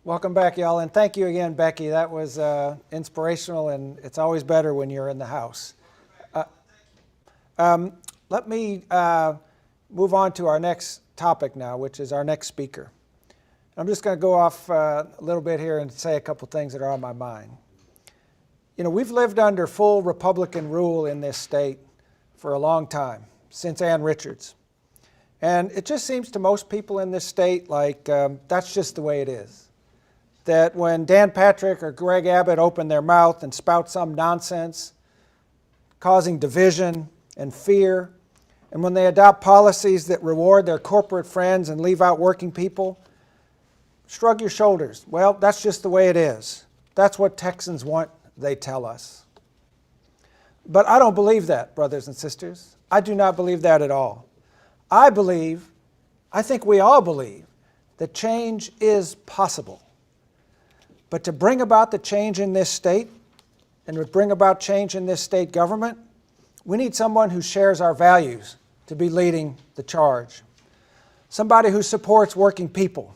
Welcome back, y'all, and thank you again, Becky. That was inspirational, and it's always better when you're in the house. Let me move on to our next topic now, which is our next speaker. I'm just going to go off a little bit here and say a couple things that are on my mind. You know, we've lived under full Republican rule in this state for a long time, since Ann Richards. And it just seems to most people in this state like that's just the way it is. That when Dan Patrick or Greg Abbott open their mouth and spout some nonsense, causing division and fear, and when they adopt policies that reward their corporate friends and leave out working people, shrug your shoulders. Well, that's just the way it is. That's what Texans want, they tell us. But I don't believe that, brothers and sisters. I do not believe that at all. I think we all believe, that change is possible. But to bring about the change in this state, and to bring about change in this state government, we need someone who shares our values to be leading the charge. Somebody who supports working people.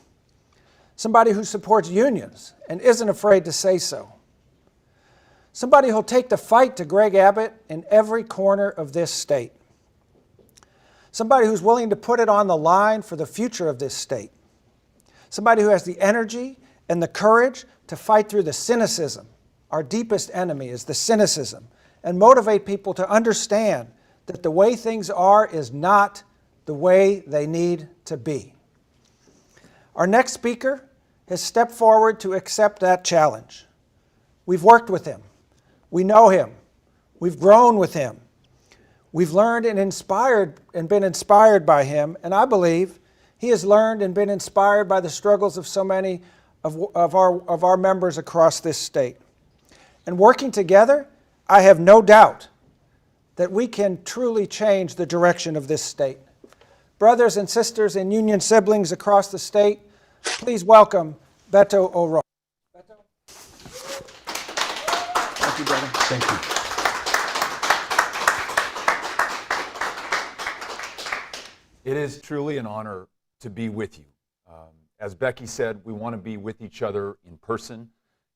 Somebody who supports unions and isn't afraid to say so. Somebody who'll take the fight to Greg Abbott in every corner of this state. Somebody who's willing to put it on the line for the future of this state. Somebody who has the energy and the courage to fight through the cynicism. Our deepest enemy is the cynicism, and motivate people to understand that the way things are is not the way they need to be. Our next speaker has stepped forward to accept that challenge. We've worked with him. We know him. We've grown with him. We've learned and been inspired by him, and I believe he has learned and been inspired by the struggles of so many of our members across this state. And working together, I have no doubt that we can truly change the direction of this state. Brothers and sisters and union siblings across the state, please welcome Beto O'Rourke. Beto? Thank you, brother. Thank you. It is truly an honor to be with you. As Becky said, we want to be with each other in person,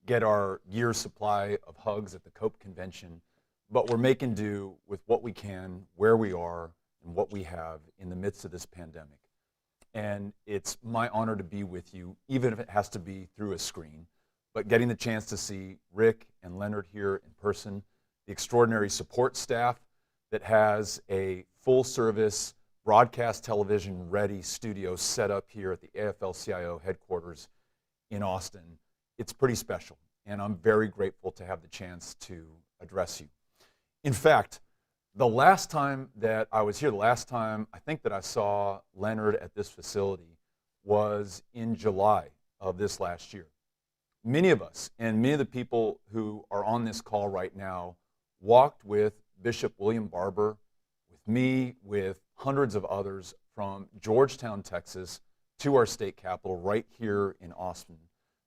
get our year's supply of hugs at the COPE convention, but we're making do with what we can, where we are, and what we have in the midst of this pandemic. And it's my honor to be with you, even if it has to be through a screen, but getting the chance to see Rick and Leonard here in person, the extraordinary support staff that has a full-service broadcast television ready studio set up here at the AFL-CIO headquarters in Austin. It's pretty special, and I'm very grateful to have the chance to address you. In fact, the last time that I was here, the last time I think that I saw Leonard at this facility was in July of this last year. Many of us, and many of the people who are on this call right now, walked with Bishop William Barber, with me, with hundreds of others from Georgetown, Texas, to our state capitol right here in Austin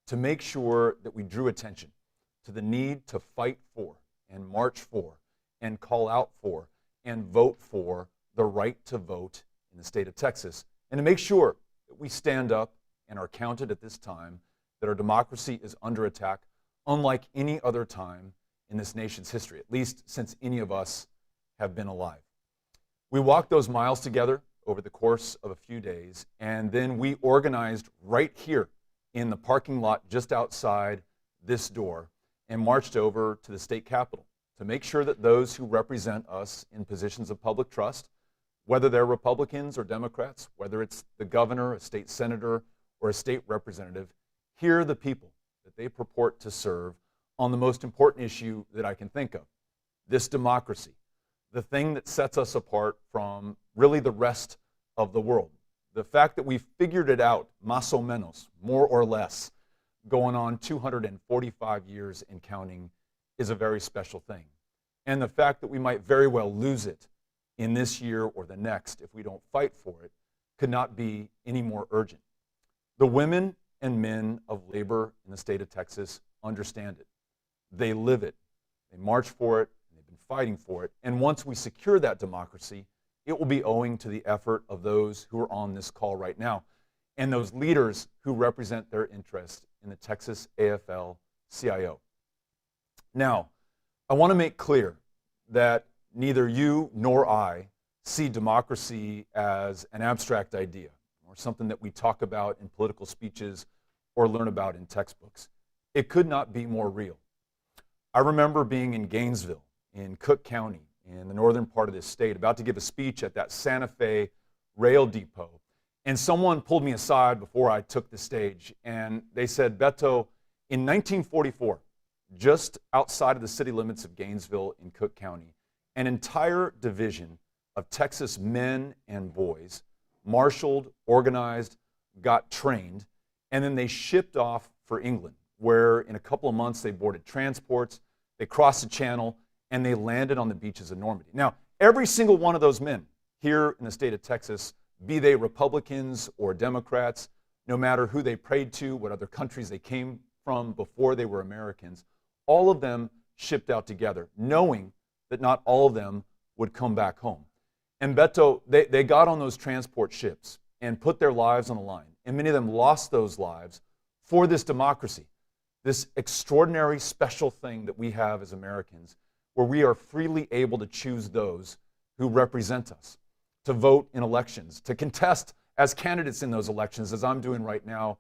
to make sure that we drew attention to the need to fight for and march for and call out for and vote for the right to vote in the state of Texas, and to make sure that we stand up and are counted at this time, that our democracy is under attack unlike any other time in this nation's history, at least since any of us have been alive. We walked those miles together over the course of a few days, and then we organized right here in the parking lot just outside this door and marched over to the state capitol to make sure that those who represent us in positions of public trust, whether they're Republicans or Democrats, whether it's the governor, a state senator, or a state representative, hear the people that they purport to serve on the most important issue that I can think of, this democracy, the thing that sets us apart from really the rest of the world. The fact that we figured it out, más o menos, more or less, going on 245 years and counting, is a very special thing. And the fact that we might very well lose it in this year or the next if we don't fight for it could not be any more urgent. The women and men of labor in the state of Texas understand it. They live it. They march for it. And they've been fighting for it. And once we secure that democracy, it will be owing to the effort of those who are on this call right now. and those leaders who represent their interests in the Texas AFL-CIO. Now, I want to make clear that neither you nor I see democracy as an abstract idea or something that we talk about in political speeches or learn about in textbooks. It could not be more real. I remember being in Gainesville, in Cook County, in the northern part of this state, about to give a speech at that Santa Fe rail depot. And someone pulled me aside before I took the stage, and they said, Beto, in 1944, just outside of the city limits of Gainesville in Cook County, an entire division of Texas men and boys marshaled, organized, got trained, and then they shipped off for England, where in a couple of months they boarded transports, they crossed the channel, and they landed on the beaches of Normandy. Now, every single one of those men here in the state of Texas, be they Republicans or Democrats, no matter who they prayed to, what other countries they came from before they were Americans, all of them shipped out together, knowing that not all of them would come back home. And Beto, they got on those transport ships and put their lives on the line. And many of them lost those lives for this democracy, this extraordinary special thing that we have as Americans, where we are freely able to choose those who represent us, to vote in elections, to contest as candidates in those elections, as I'm doing right now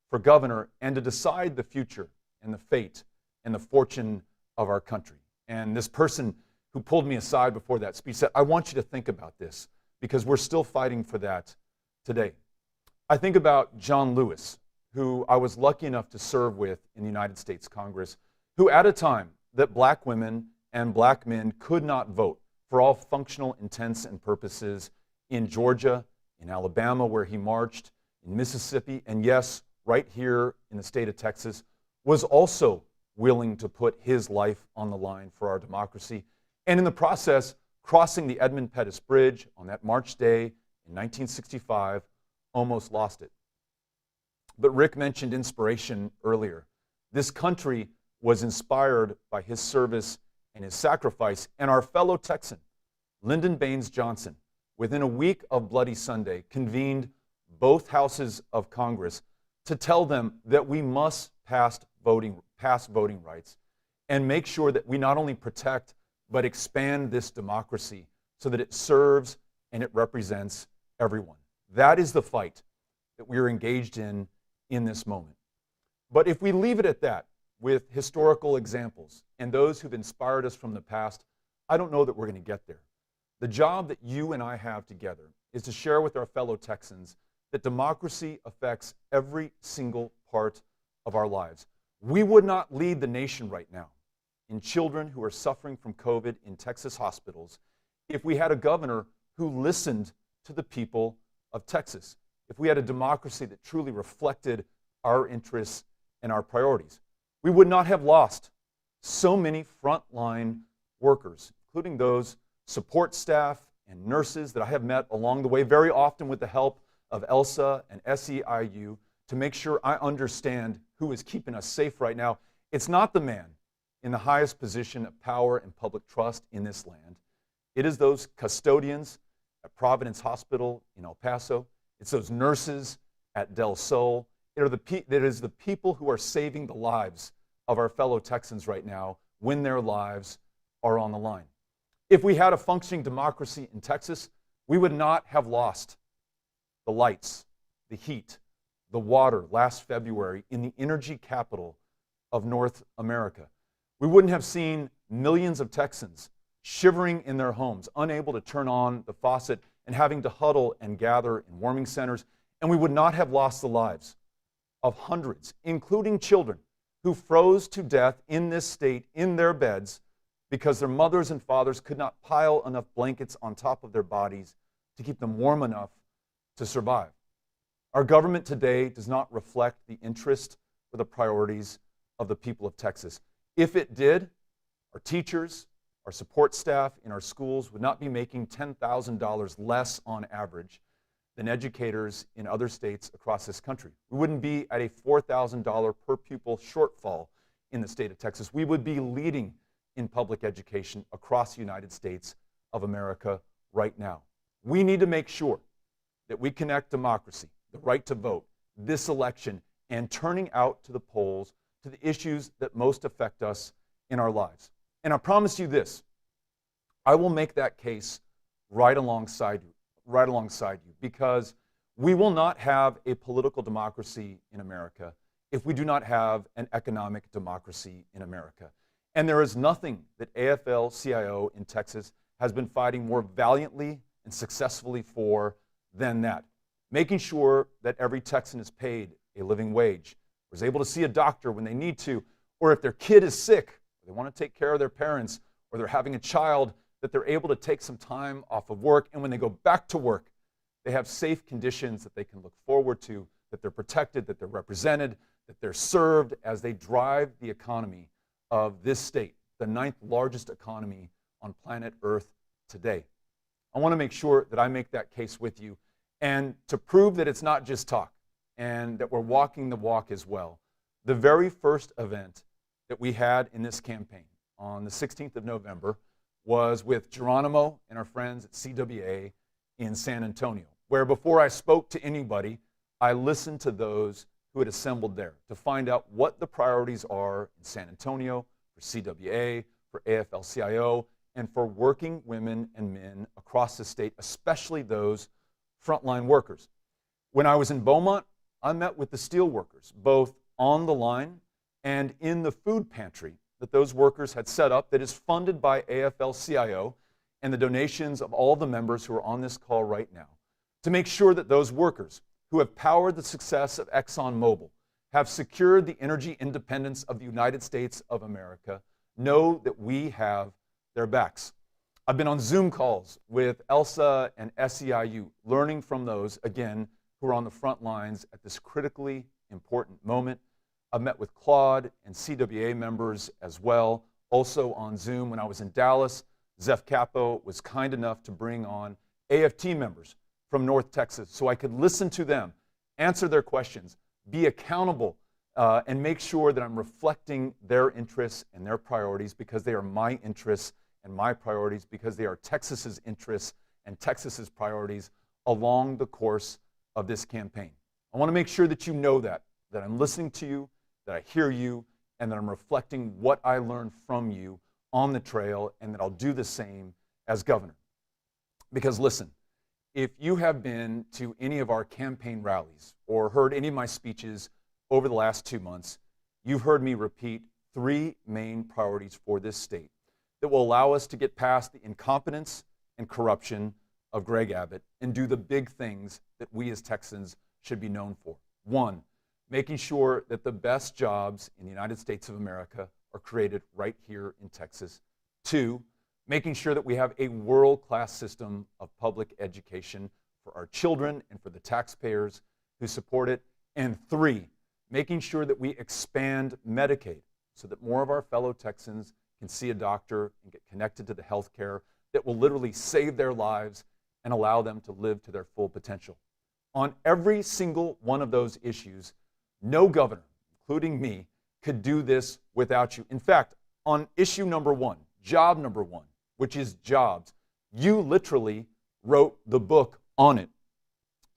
for governor, and to decide the future and the fate and the fortune of our country. And this person who pulled me aside before that speech said, I want you to think about this, because we're still fighting for that today. I think about John Lewis, who I was lucky enough to serve with in the United States Congress, who at a time that black women and black men could not vote for all functional intents and purposes in Georgia, in Alabama, where he marched, in Mississippi, and yes, right here in the state of Texas, was also willing to put his life on the line for our democracy. And in the process, crossing the Edmund Pettus Bridge on that March day in 1965, almost lost it. But Rick mentioned inspiration earlier. This country was inspired by his service and his sacrifice, and our fellow Texan, Lyndon Baines Johnson, within a week of Bloody Sunday, convened both houses of Congress to tell them that we must pass voting rights and make sure that we not only protect but expand this democracy so that it serves and it represents everyone. That is the fight that we are engaged in this moment. But if we leave it at that, with historical examples and those who've inspired us from the past, I don't know that we're going to get there. The job that you and I have together is to share with our fellow Texans that democracy affects every single part of our lives. We would not lead the nation right now in children who are suffering from COVID in Texas hospitals if we had a governor who listened to the people of Texas, if we had a democracy that truly reflected our interests and our priorities. We would not have lost so many frontline workers, including those support staff and nurses that I have met along the way, very often with the help of ELSA and SEIU, to make sure I understand who is keeping us safe right now. It's not the man in the highest position of power and public trust in this land. It is those custodians at Providence Hospital in El Paso. It's those nurses at Del Sol. It is the people who are saving the lives of our fellow Texans right now when their lives are on the line. If we had a functioning democracy in Texas, we would not have lost the lights, the heat, the water last February in the energy capital of North America. We wouldn't have seen millions of Texans shivering in their homes, unable to turn on the faucet and having to huddle and gather in warming centers. And we would not have lost the lives of hundreds, including children, who froze to death in this state in their beds because their mothers and fathers could not pile enough blankets on top of their bodies to keep them warm enough to survive. Our government today does not reflect the interest or the priorities of the people of Texas. If it did, our teachers, our support staff in our schools would not be making $10,000 less on average than educators in other states across this country. We wouldn't be at a $4,000 per pupil shortfall in the state of Texas. We would be leading in public education across the United States of America right now. We need to make sure that we connect democracy, the right to vote, this election, and turning out to the polls to the issues that most affect us in our lives. And I promise you this, I will make that case right alongside you, because we will not have a political democracy in America if we do not have an economic democracy in America. And there is nothing that AFL-CIO in Texas has been fighting more valiantly and successfully for than that. Making sure that every Texan is paid a living wage, or is able to see a doctor when they need to, or if their kid is sick, or they want to take care of their parents, or they're having a child, that they're able to take some time off of work, and when they go back to work, they have safe conditions that they can look forward to, that they're protected, that they're represented, that they're served as they drive the economy of this state, the 9th largest economy on planet Earth today. I want to make sure that I make that case with you, and to prove that it's not just talk and that we're walking the walk as well. The very first event that we had in this campaign on the 16th of November was with Geronimo and our friends at CWA in San Antonio, where before I spoke to anybody, I listened to those who had assembled there to find out what the priorities are in San Antonio for CWA, for AFL-CIO, and for working women and men across the state, especially those frontline workers. When I was in Beaumont, I met with the steel workers, both on the line and in the food pantry that those workers had set up that is funded by AFL-CIO and the donations of all the members who are on this call right now, to make sure that those workers who have powered the success of ExxonMobil, have secured the energy independence of the United States of America, know that we have their backs. I've been on Zoom calls with ELSA and SEIU, learning from those, again, who are on the front lines at this critically important moment. I've met with Claude and CWA members as well, also on Zoom. When I was in Dallas, Zeph Capo was kind enough to bring on AFT members from North Texas so I could listen to them, answer their questions, be accountable, and make sure that I'm reflecting their interests and their priorities, because they are my interests and my priorities, because they are Texas's interests and Texas's priorities along the course of this campaign. I want to make sure that you know that I'm listening to you, that I hear you, and that I'm reflecting what I learned from you on the trail, and that I'll do the same as governor. Because listen, if you have been to any of our campaign rallies or heard any of my speeches over the last 2 months, you've heard me repeat 3 main priorities for this state that will allow us to get past the incompetence and corruption of Greg Abbott and do the big things that we as Texans should be known for. 1, making sure that the best jobs in the United States of America are created right here in Texas. 2, making sure that we have a world-class system of public education for our children and for the taxpayers who support it. And 3, making sure that we expand Medicaid so that more of our fellow Texans can see a doctor and get connected to the health care that will literally save their lives and allow them to live to their full potential. On every single one of those issues, no governor, including me, could do this without you. In fact, on issue number 1, job number 1, which is jobs, you literally wrote the book on it.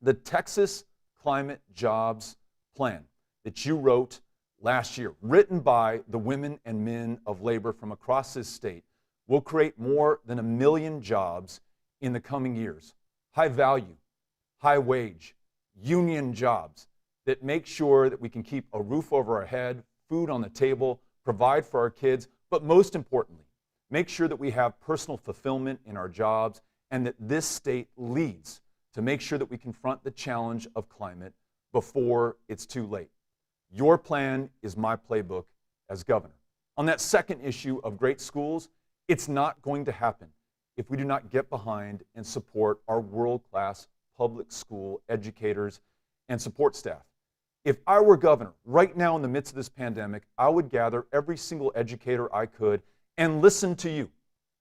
The Texas Climate Jobs Plan that you wrote last year, written by the women and men of labor from across this state, will create more than 1 million jobs in the coming years. High value, high wage, union jobs that make sure that we can keep a roof over our head, food on the table, provide for our kids, but most importantly, make sure that we have personal fulfillment in our jobs, and that this state leads to make sure that we confront the challenge of climate before it's too late. Your plan is my playbook as governor. On that second issue of great schools, it's not going to happen if we do not get behind and support our world-class public school educators and support staff. If I were governor right now in the midst of this pandemic, I would gather every single educator I could and listen to you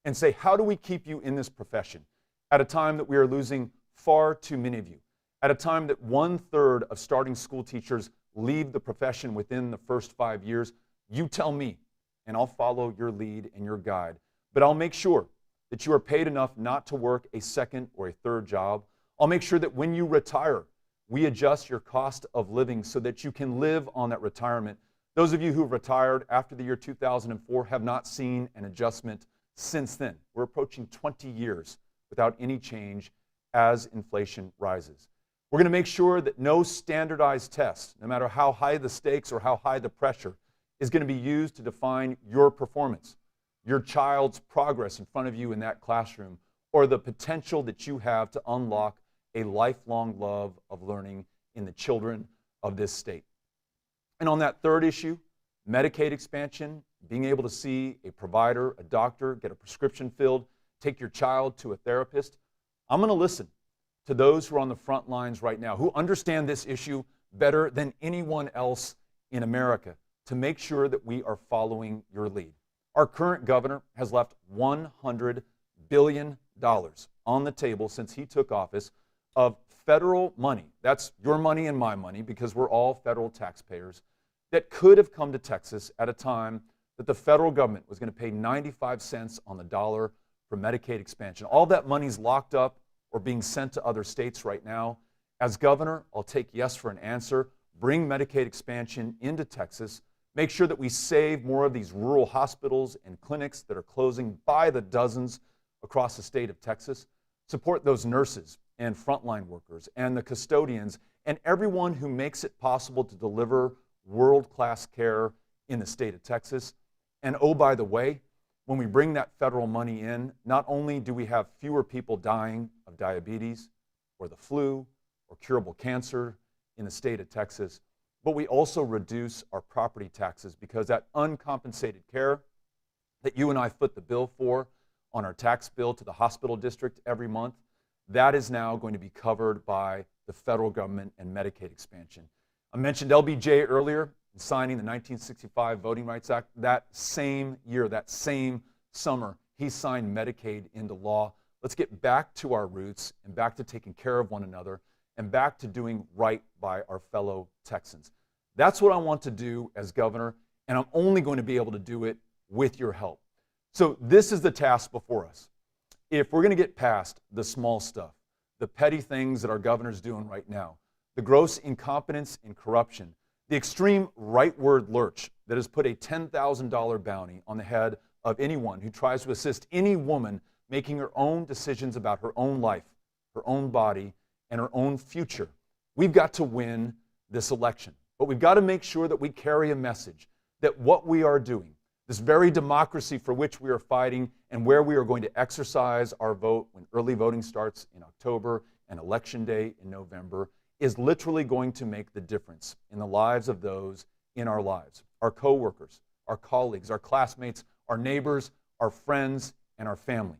and say, how do we keep you in this profession at a time that we are losing far too many of you, at a time that 1/3 of starting school teachers leave the profession within the first 5 years? You tell me, and I'll follow your lead and your guide. But I'll make sure that you are paid enough not to work a second or a third job. I'll make sure that when you retire, we adjust your cost of living so that you can live on that retirement. Those of you who retired after the year 2004 have not seen an adjustment since then. We're approaching 20 years without any change as inflation rises. We're going to make sure that no standardized test, no matter how high the stakes or how high the pressure, is going to be used to define your performance, your child's progress in front of you in that classroom, or the potential that you have to unlock a lifelong love of learning in the children of this state. And on that third issue, Medicaid expansion, being able to see a provider, a doctor, get a prescription filled, take your child to a therapist, I'm going to listen to those who are on the front lines right now, who understand this issue better than anyone else in America, to make sure that we are following your lead. Our current governor has left $100 billion on the table since he took office of federal money. That's your money and my money, because we're all federal taxpayers, that could have come to Texas at a time that the federal government was going to pay 95 cents on the dollar for Medicaid expansion. All that money's locked up or being sent to other states right now. As governor, I'll take yes for an answer. Bring Medicaid expansion into Texas. Make sure that we save more of these rural hospitals and clinics that are closing by the dozens across the state of Texas. Support those nurses and frontline workers and the custodians and everyone who makes it possible to deliver world-class care in the state of Texas. And oh, by the way, when we bring that federal money in, not only do we have fewer people dying of diabetes or the flu or curable cancer in the state of Texas, but we also reduce our property taxes, because that uncompensated care that you and I foot the bill for on our tax bill to the hospital district every month, that is now going to be covered by the federal government and Medicaid expansion. I mentioned LBJ earlier, signing the 1965 Voting Rights Act. That same year, that same summer, he signed Medicaid into law. Let's get back to our roots and back to taking care of one another and back to doing right by our fellow Texans. That's what I want to do as governor, and I'm only going to be able to do it with your help. So this is the task before us. If we're going to get past the small stuff, the petty things that our governor's doing right now, the gross incompetence and corruption, the extreme rightward lurch that has put a $10,000 bounty on the head of anyone who tries to assist any woman making her own decisions about her own life, her own body, and her own future. We've got to win this election, but we've got to make sure that we carry a message that what we are doing, this very democracy for which we are fighting and where we are going to exercise our vote when early voting starts in October and Election Day in November, is literally going to make the difference in the lives of those in our lives, our coworkers, our colleagues, our classmates, our neighbors, our friends, and our family.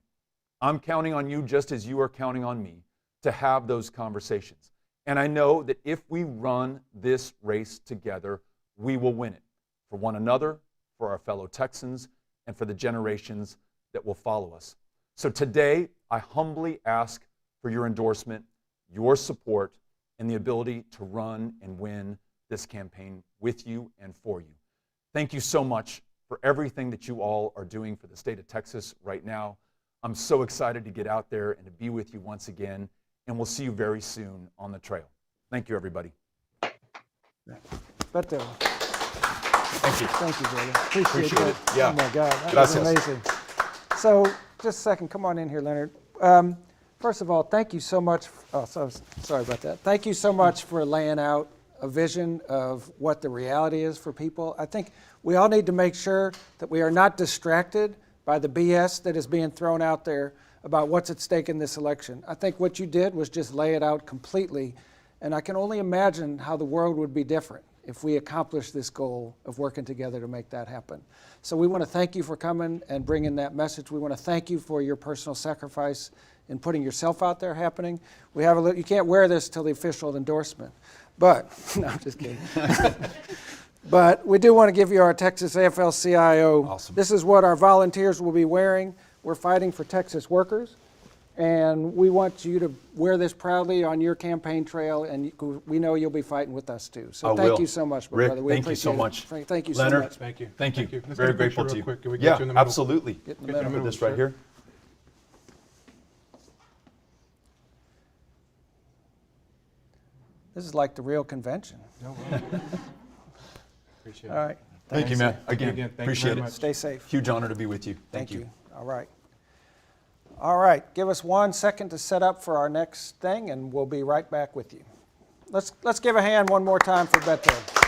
I'm counting on you just as you are counting on me to have those conversations. And I know that if we run this race together, we will win it for one another, for our fellow Texans, and for the generations that will follow us. So today, I humbly ask for your endorsement, your support, and the ability to run and win this campaign with you and for you. Thank you so much for everything that you all are doing for the state of Texas right now. I'm so excited to get out there and to be with you once again, and we'll see you very soon on the trail. Thank you, everybody. Beto. Thank you. Thank you, brother. Appreciate it. that. Yeah. Oh my God, that Gracias. was amazing. So, just a second, come on in here, Leonard. First of all, thank you so much. Sorry about that. Thank you so much for laying out a vision of what the reality is for people. I think we all need to make sure that we are not distracted by the BS that is being thrown out there about what's at stake in this election. I think what you did was just lay it out completely, and I can only imagine how the world would be different if we accomplish this goal of working together to make that happen. So we want to thank you for coming and bringing that message. We want to thank you for your personal sacrifice in putting yourself out there happening. We have you can't wear this till the official endorsement, but, no, I'm just kidding. But we do want to give you our Texas AFL-CIO. Awesome. This is what our volunteers will be wearing. We're fighting for Texas workers, and we want you to wear this proudly on your campaign trail, and we know you'll be fighting with us too. So thank you so much, my Rick, brother. We thank you so appreciate much. it. Thank you so Leonard, much. Thank you. Thank you. Let's Very get a picture grateful real to you. quick. Can we get you in the middle? Absolutely. Get in the Get you in middle. the Put middle, this right sir. here. This is like the real convention. Appreciate All it. right. Thank you, man. Again, Thank you appreciate very it. much. Stay safe. Huge honor to be with you. Thank you. All right. All right. Give us 1 second to set up for our next thing, and we'll be right back with you. Let's give a hand one more time for Beto.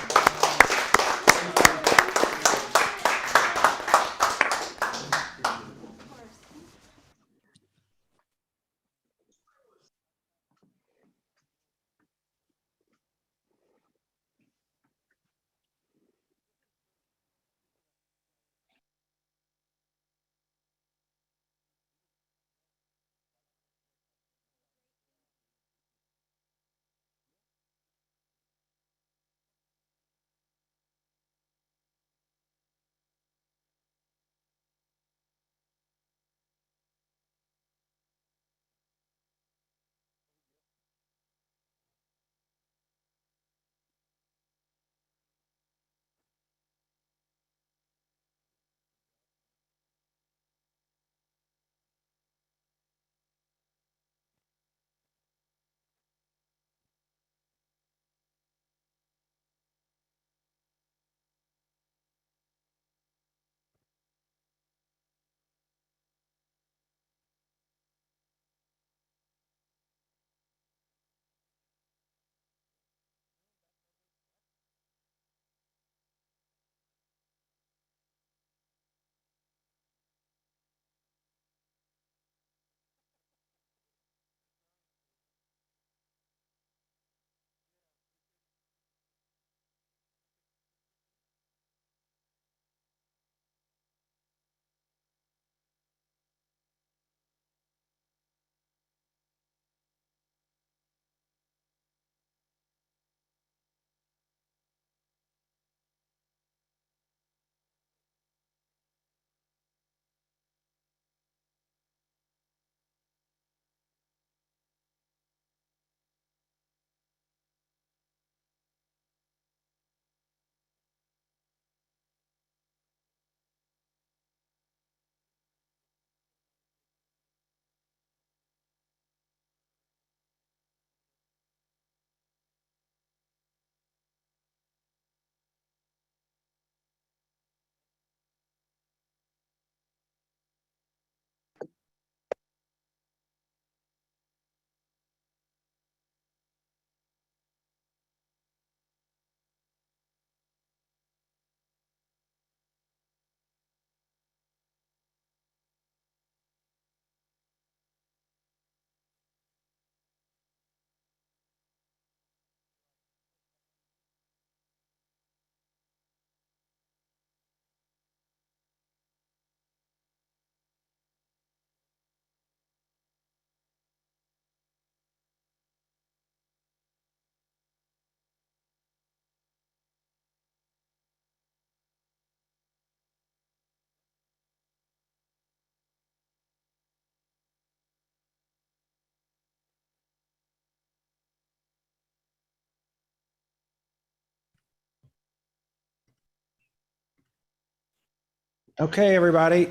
Okay, everybody,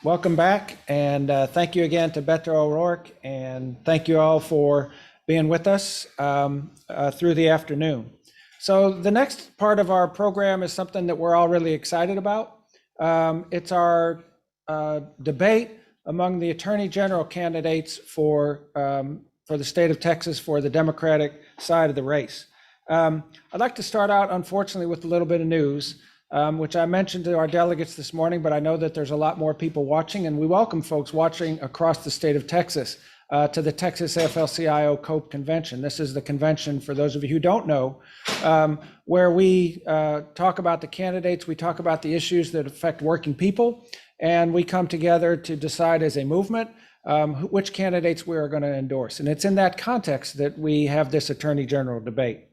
welcome back, and thank you again to Beto O'Rourke, and thank you all for being with us through the afternoon. So the next part of our program is something that we're all really excited about. It's our debate among the Attorney General candidates for the state of Texas for the Democratic side of the race. I'd like to start out, unfortunately, with a little bit of news. Which I mentioned to our delegates this morning, but I know that there's a lot more people watching, and we welcome folks watching across the state of Texas to the Texas AFL-CIO COPE Convention. This is the convention, for those of you who don't know, where we talk about the candidates, we talk about the issues that affect working people, and we come together to decide as a movement which candidates we are going to endorse. And it's in that context that we have this Attorney General debate.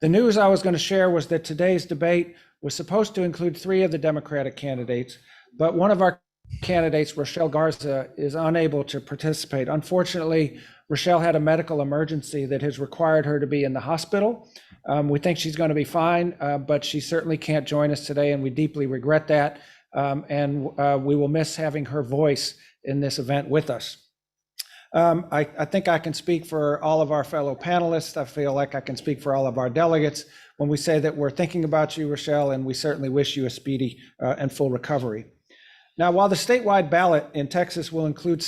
The news I was going to share was that today's debate was supposed to include 3 of the Democratic candidates, but one of our candidates, Rochelle Garza, is unable to participate. Unfortunately, Rochelle had a medical emergency that has required her to be in the hospital. We think she's going to be fine, but she certainly can't join us today, and we deeply regret that. And we will miss having her voice in this event with us. I think I can speak for all of our fellow panelists. I feel like I can speak for all of our delegates when we say that we're thinking about you, Rochelle, and we certainly wish you a speedy and full recovery. Now, while the statewide ballot in Texas will include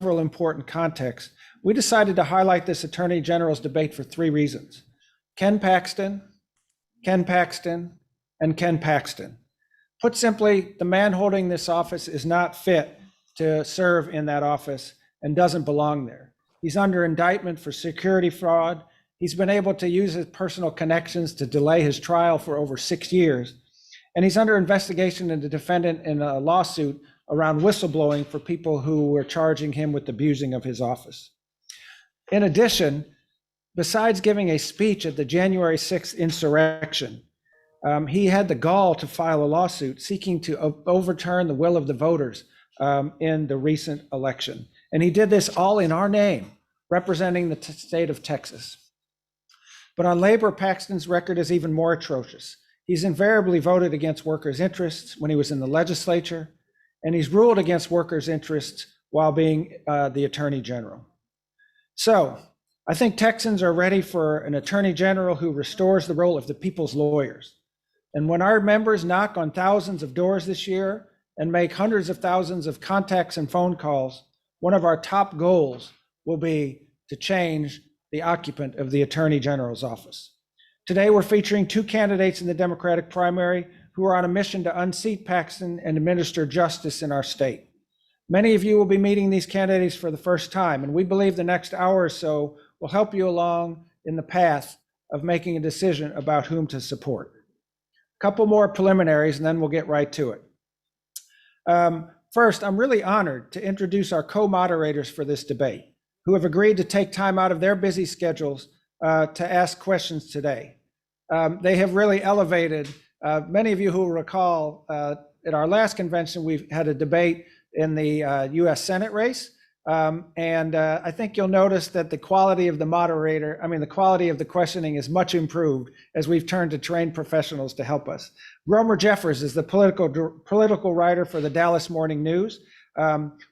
several important contexts, we decided to highlight this Attorney General's debate for 3 reasons. Ken Paxton, Ken Paxton, and Ken Paxton. Put simply, the man holding this office is not fit to serve in that office and doesn't belong there. He's under indictment for security fraud. He's been able to use his personal connections to delay his trial for over 6 years. And he's under investigation and a defendant in a lawsuit around whistleblowing for people who were charging him with abusing of his office. In addition, besides giving a speech at the January 6th insurrection, he had the gall to file a lawsuit seeking to overturn the will of the voters in the recent election. And he did this all in our name, representing the state of Texas. But on labor, Paxton's record is even more atrocious. He's invariably voted against workers' interests when he was in the legislature, and he's ruled against workers' interests while being the Attorney General. So I think Texans are ready for an Attorney General who restores the role of the people's lawyers. And when our members knock on thousands of doors this year and make hundreds of thousands of contacts and phone calls, one of our top goals will be to change the occupant of the Attorney General's office. Today, we're featuring 2 candidates in the Democratic primary who are on a mission to unseat Paxton and administer justice in our state. Many of you will be meeting these candidates for the first time, and we believe the next hour or so will help you along in the path of making a decision about whom to support. A couple more preliminaries, and then we'll get right to it. First, I'm really honored to introduce our co-moderators for this debate, who have agreed to take time out of their busy schedules to ask questions today. They have really elevated, many of you who recall at our last convention, we've had a debate in the US Senate race. And I think you'll notice that the quality of the quality of the questioning is much improved as we've turned to trained professionals to help us. Gromer Jeffers is the political writer for the Dallas Morning News.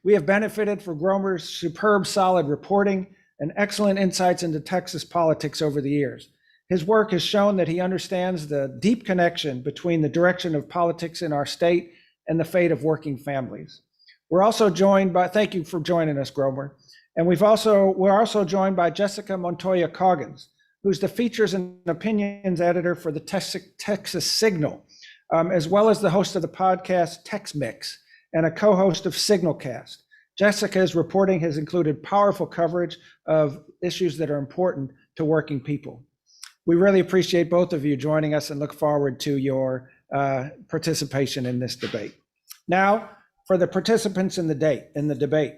We have benefited from Gromer's superb, solid reporting and excellent insights into Texas politics over the years. His work has shown that he understands the deep connection between the direction of politics in our state and the fate of working families. We're also joined by, thank you for joining us, Gromer. And we're also joined by Jessica Montoya Coggins, who's the features and opinions editor for the Texas Signal, as well as the host of the podcast Tex Mix and a co-host of Signalcast. Jessica's reporting has included powerful coverage of issues that are important to working people. We really appreciate both of you joining us and look forward to your participation in this debate. Now, for the participants in the debate,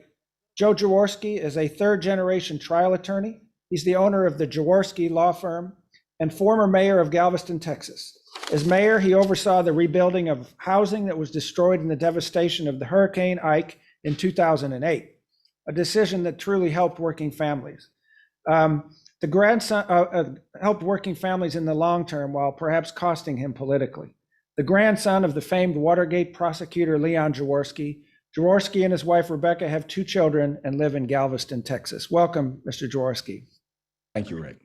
Joe Jaworski is a 3rd-generation trial attorney. He's the owner of the Jaworski Law Firm and former mayor of Galveston, Texas. As mayor, he oversaw the rebuilding of housing that was destroyed in the devastation of the Hurricane Ike in 2008, a decision that truly helped working families. The grandson helped working families in the long term while perhaps costing him politically. The grandson of the famed Watergate prosecutor Leon Jaworski, Jaworski and his wife Rebecca have 2 children and live in Galveston, Texas. Welcome, Mr. Jaworski. Thank you, Rick.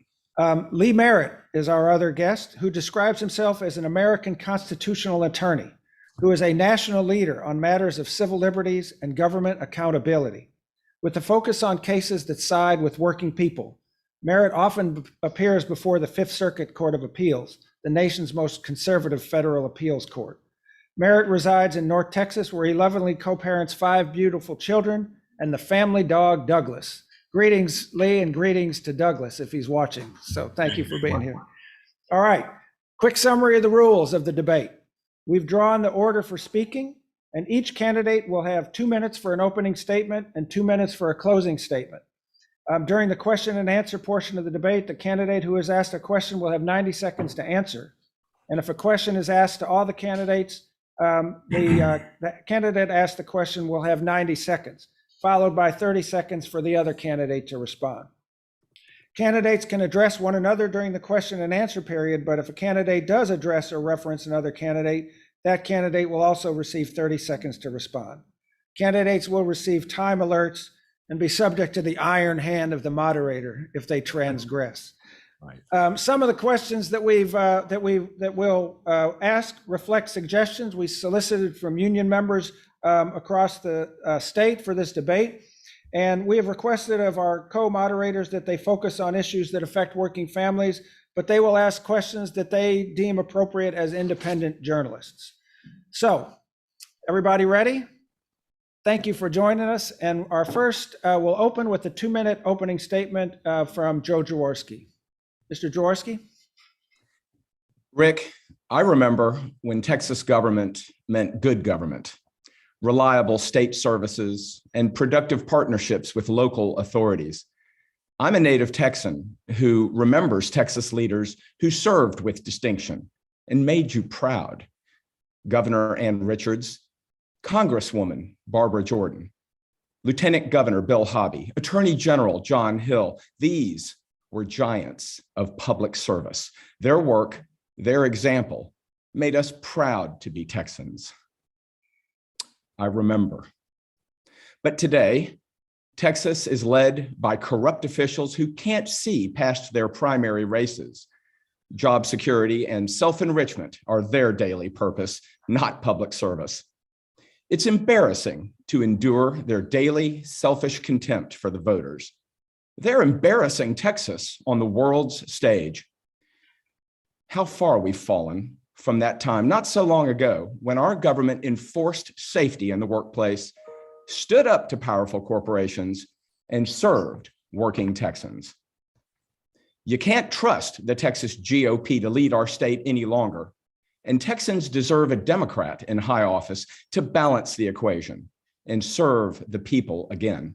Lee Merritt is our other guest, who describes himself as an American constitutional attorney, who is a national leader on matters of civil liberties and government accountability. With a focus on cases that side with working people, Merritt often appears before the Fifth Circuit Court of Appeals, the nation's most conservative federal appeals court. Merritt resides in North Texas, where he lovingly co-parents 5 beautiful children and the family dog, Douglas. Greetings, Lee, and greetings to Douglas if he's watching. So thank you for being here. All right, quick summary of the rules of the debate. We've drawn the order for speaking, and each candidate will have 2 minutes for an opening statement and 2 minutes for a closing statement. During the question and answer portion of the debate, the candidate who has asked a question will have 90 seconds to answer. And if a question is asked to all the candidates, the candidate asked the question will have 90 seconds, followed by 30 seconds for the other candidate to respond. Candidates can address one another during the question and answer period, but if a candidate does address or reference another candidate, that candidate will also receive 30 seconds to respond. Candidates will receive time alerts and be subject to the iron hand of the moderator if they transgress. Right. Some of the questions that we'll ask reflect suggestions we solicited from union members across the state for this debate. And we have requested of our co-moderators that they focus on issues that affect working families, but they will ask questions that they deem appropriate as independent journalists. So, everybody ready? Thank you for joining us. And our first, we'll open with a 2-minute opening statement from Joe Jaworski. Mr. Jaworski? Rick, I remember when Texas government meant good government, reliable state services, and productive partnerships with local authorities. I'm a native Texan who remembers Texas leaders who served with distinction and made you proud. Governor Ann Richards, Congresswoman Barbara Jordan, Lieutenant Governor Bill Hobby, Attorney General John Hill. These were giants of public service. Their work, their example, made us proud to be Texans. I remember. But today, Texas is led by corrupt officials who can't see past their primary races. Job security and self-enrichment are their daily purpose, not public service. It's embarrassing to endure their daily selfish contempt for the voters. They're embarrassing Texas on the world's stage. How far we've fallen from that time not so long ago when our government enforced safety in the workplace, stood up to powerful corporations, and served working Texans. You can't trust the Texas GOP to lead our state any longer, and Texans deserve a Democrat in high office to balance the equation and serve the people again.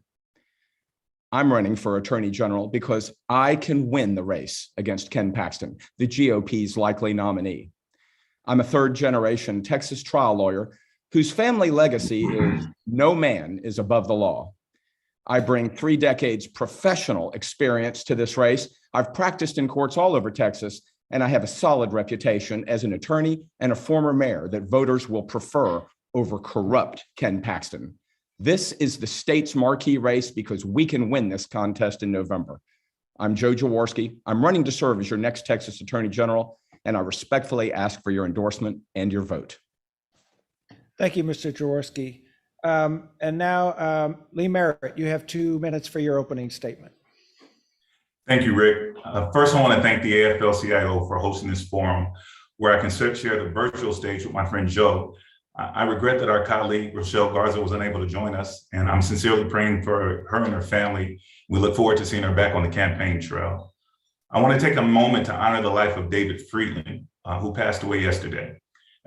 I'm running for Attorney General because I can win the race against Ken Paxton, the GOP's likely nominee. I'm a third-generation Texas trial lawyer whose family legacy is no man is above the law. I bring 3 decades professional experience to this race. I've practiced in courts all over Texas, and I have a solid reputation as an attorney and a former mayor that voters will prefer over corrupt Ken Paxton. This is the state's marquee race because we can win this contest in November. I'm Joe Jaworski. I'm running to serve as your next Texas Attorney General, and I respectfully ask for your endorsement and your vote. Thank you, Mr. Jaworski. And now, Lee Merritt, you have 2 minutes for your opening statement. Thank you, Rick. First, I want to thank the AFL-CIO for hosting this forum where I can share the virtual stage with my friend Joe. I regret that our colleague Rochelle Garza was unable to join us, and I'm sincerely praying for her and her family. We look forward to seeing her back on the campaign trail. I want to take a moment to honor the life of David Friedland, who passed away yesterday.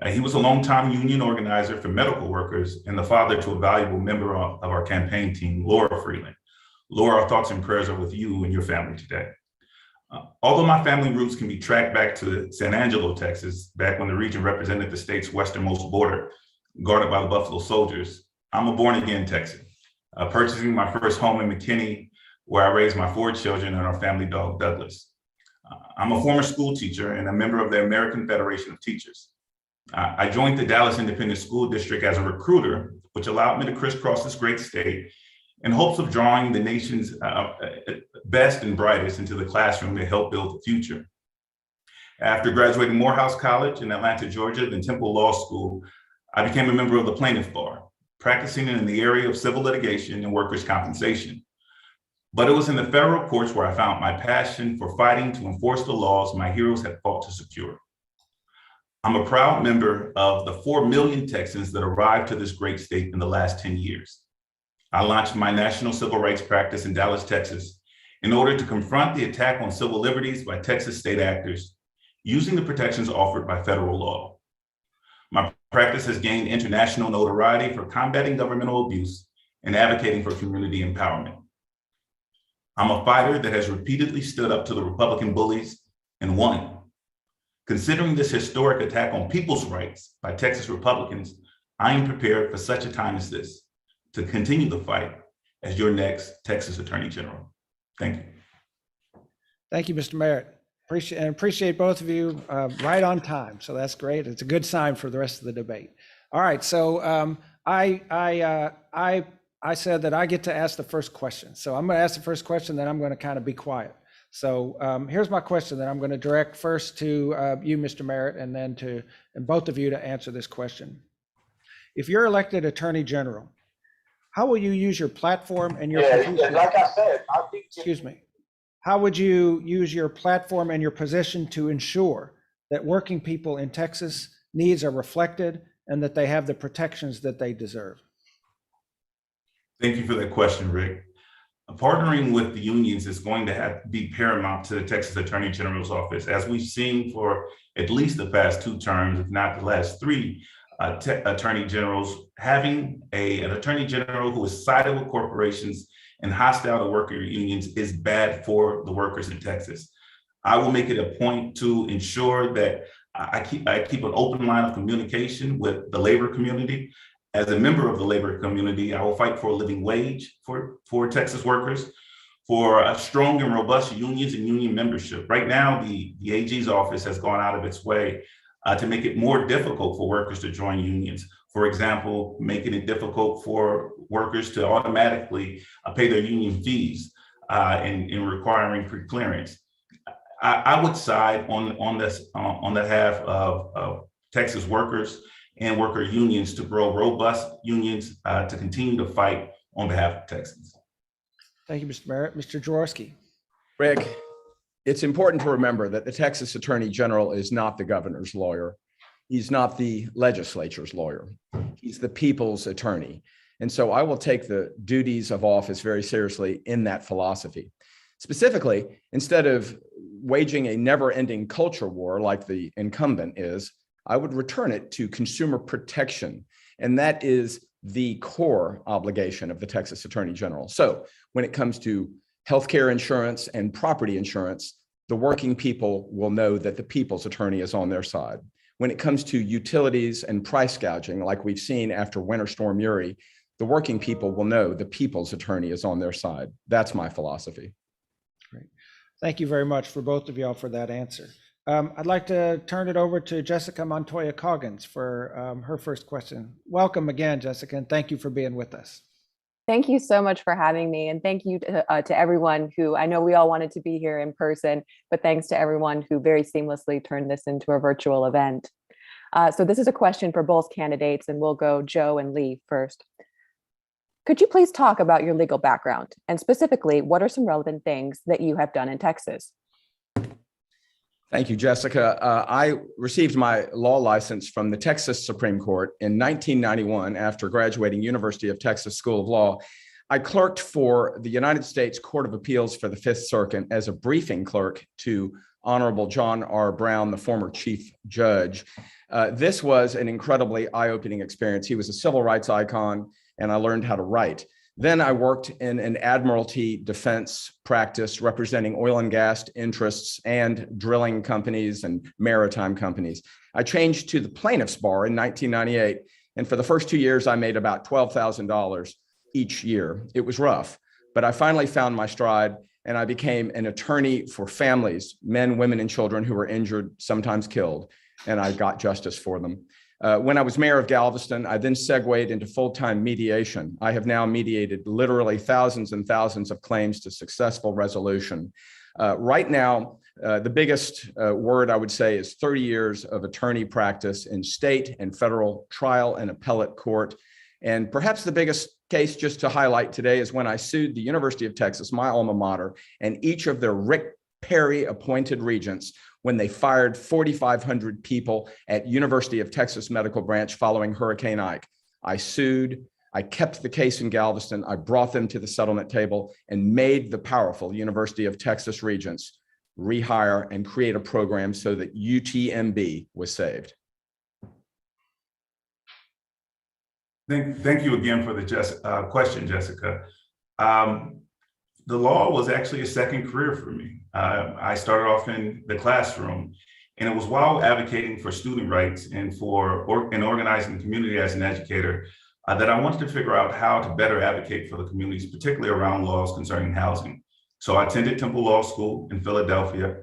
He was a longtime union organizer for medical workers and the father to a valuable member of our campaign team, Laura Friedland. Laura, our thoughts and prayers are with you and your family today. Although my family roots can be tracked back to San Angelo, Texas, back when the region represented the state's westernmost border, guarded by the Buffalo Soldiers, I'm a born-again Texan, purchasing my first home in McKinney, where I raised my 4 children and our family dog, Douglas. I'm a former school teacher and a member of the American Federation of Teachers. I joined the Dallas Independent School District as a recruiter, which allowed me to crisscross this great state in hopes of drawing the nation's best and brightest into the classroom to help build the future. After graduating Morehouse College in Atlanta, Georgia, then Temple Law School, I became a member of the plaintiff bar, practicing in the area of civil litigation and workers' compensation. But it was in the federal courts where I found my passion for fighting to enforce the laws my heroes had fought to secure. I'm a proud member of the 4 million Texans that arrived to this great state in the last 10 years. I launched my national civil rights practice in Dallas, Texas, in order to confront the attack on civil liberties by Texas state actors, using the protections offered by federal law. My practice has gained international notoriety for combating governmental abuse and advocating for community empowerment. I'm a fighter that has repeatedly stood up to the Republican bullies and won. Considering this historic attack on people's rights by Texas Republicans, I am prepared for such a time as this to continue the fight as your next Texas Attorney General. Thank you. Thank you, Mr. Merritt. Appreciate both of you right on time. So that's great. It's a good sign for the rest of the debate. All right. So I I said that I get to ask the first question. So I'm going to ask the first question, then I'm going to kind of be quiet. So here's my question that I'm going to direct first to you, Mr. Merritt, and then and both of you to answer this question. If you're elected Attorney General, how will you use your platform and your position? Like I said, I think. Excuse me. How would you use your platform and your position to ensure that working people in Texas needs are reflected and that they have the protections that they deserve? Thank you for that question, Rick. Partnering with the unions is going to have to be paramount to the Texas Attorney General's office. As we've seen for at least the past 2 terms, if not the last 3, attorney generals, having an attorney general who is sided with corporations and hostile to worker unions is bad for the workers in Texas. I will make it a point to ensure that I keep an open line of communication with the labor community. As a member of the labor community, I will fight for a living wage for Texas workers, for strong and robust unions and union membership. Right now, the AG's office has gone out of its way to make it more difficult for workers to join unions. For example, making it difficult for workers to automatically pay their union fees and requiring pre-clearance. I would side on the half of Texas workers and worker unions to grow robust unions to continue to fight on behalf of Texans. Thank you, Mr. Merritt. Mr. Jaworski. Rick, it's important to remember that the Texas Attorney General is not the governor's lawyer. He's not the legislature's lawyer. He's the people's attorney. And so I will take the duties of office very seriously in that philosophy. Specifically, instead of waging a never-ending culture war like the incumbent is, I would return it to consumer protection. And that is the core obligation of the Texas Attorney General. So when it comes to healthcare insurance and property insurance, the working people will know that the people's attorney is on their side. When it comes to utilities and price gouging, like we've seen after Winter Storm Uri, the working people will know the people's attorney is on their side. That's my philosophy. Great. Thank you very much for both of y'all for that answer. I'd like to turn it over to Jessica Montoya Coggins for her first question. Welcome again, Jessica, and thank you for being with us. Thank you so much for having me. And thank you to everyone who, I know we all wanted to be here in person, but thanks to everyone who very seamlessly turned this into a virtual event. So this is a question for both candidates, and we'll go Joe and Lee first. Could you please talk about your legal background, and specifically, what are some relevant things that you have done in Texas? Thank you, Jessica. I received my law license from the Texas Supreme Court in 1991 after graduating University of Texas School of Law. I clerked for the United States Court of Appeals for the Fifth Circuit as a briefing clerk to Honorable John R. Brown, the former chief judge. This was an incredibly eye-opening experience. He was a civil rights icon, and I learned how to write. Then I worked in an admiralty defense practice representing oil and gas interests and drilling companies and maritime companies. I changed to the plaintiff's bar in 1998, and for the first 2 years, I made about $12,000 each year. It was rough, but I finally found my stride, and I became an attorney for families, men, women, and children who were injured, sometimes killed, and I got justice for them. When I was mayor of Galveston, I then segued into full-time mediation. I have now mediated literally thousands and thousands of claims to successful resolution. Right now, the biggest word I would say is 30 years of attorney practice in state and federal trial and appellate court. And perhaps the biggest case just to highlight today is when I sued the University of Texas, my alma mater, and each of their Rick Perry appointed regents when they fired 4,500 people at University of Texas Medical Branch following Hurricane Ike. I sued, I kept the case in Galveston, I brought them to the settlement table and made the powerful University of Texas regents rehire and create a program so that UTMB was saved. Thank you again for the question, Jessica. The law was actually a second career for me. I started off in the classroom, and it was while advocating for student rights and organizing the community as an educator that I wanted to figure out how to better advocate for the communities, particularly around laws concerning housing. So I attended Temple Law School in Philadelphia,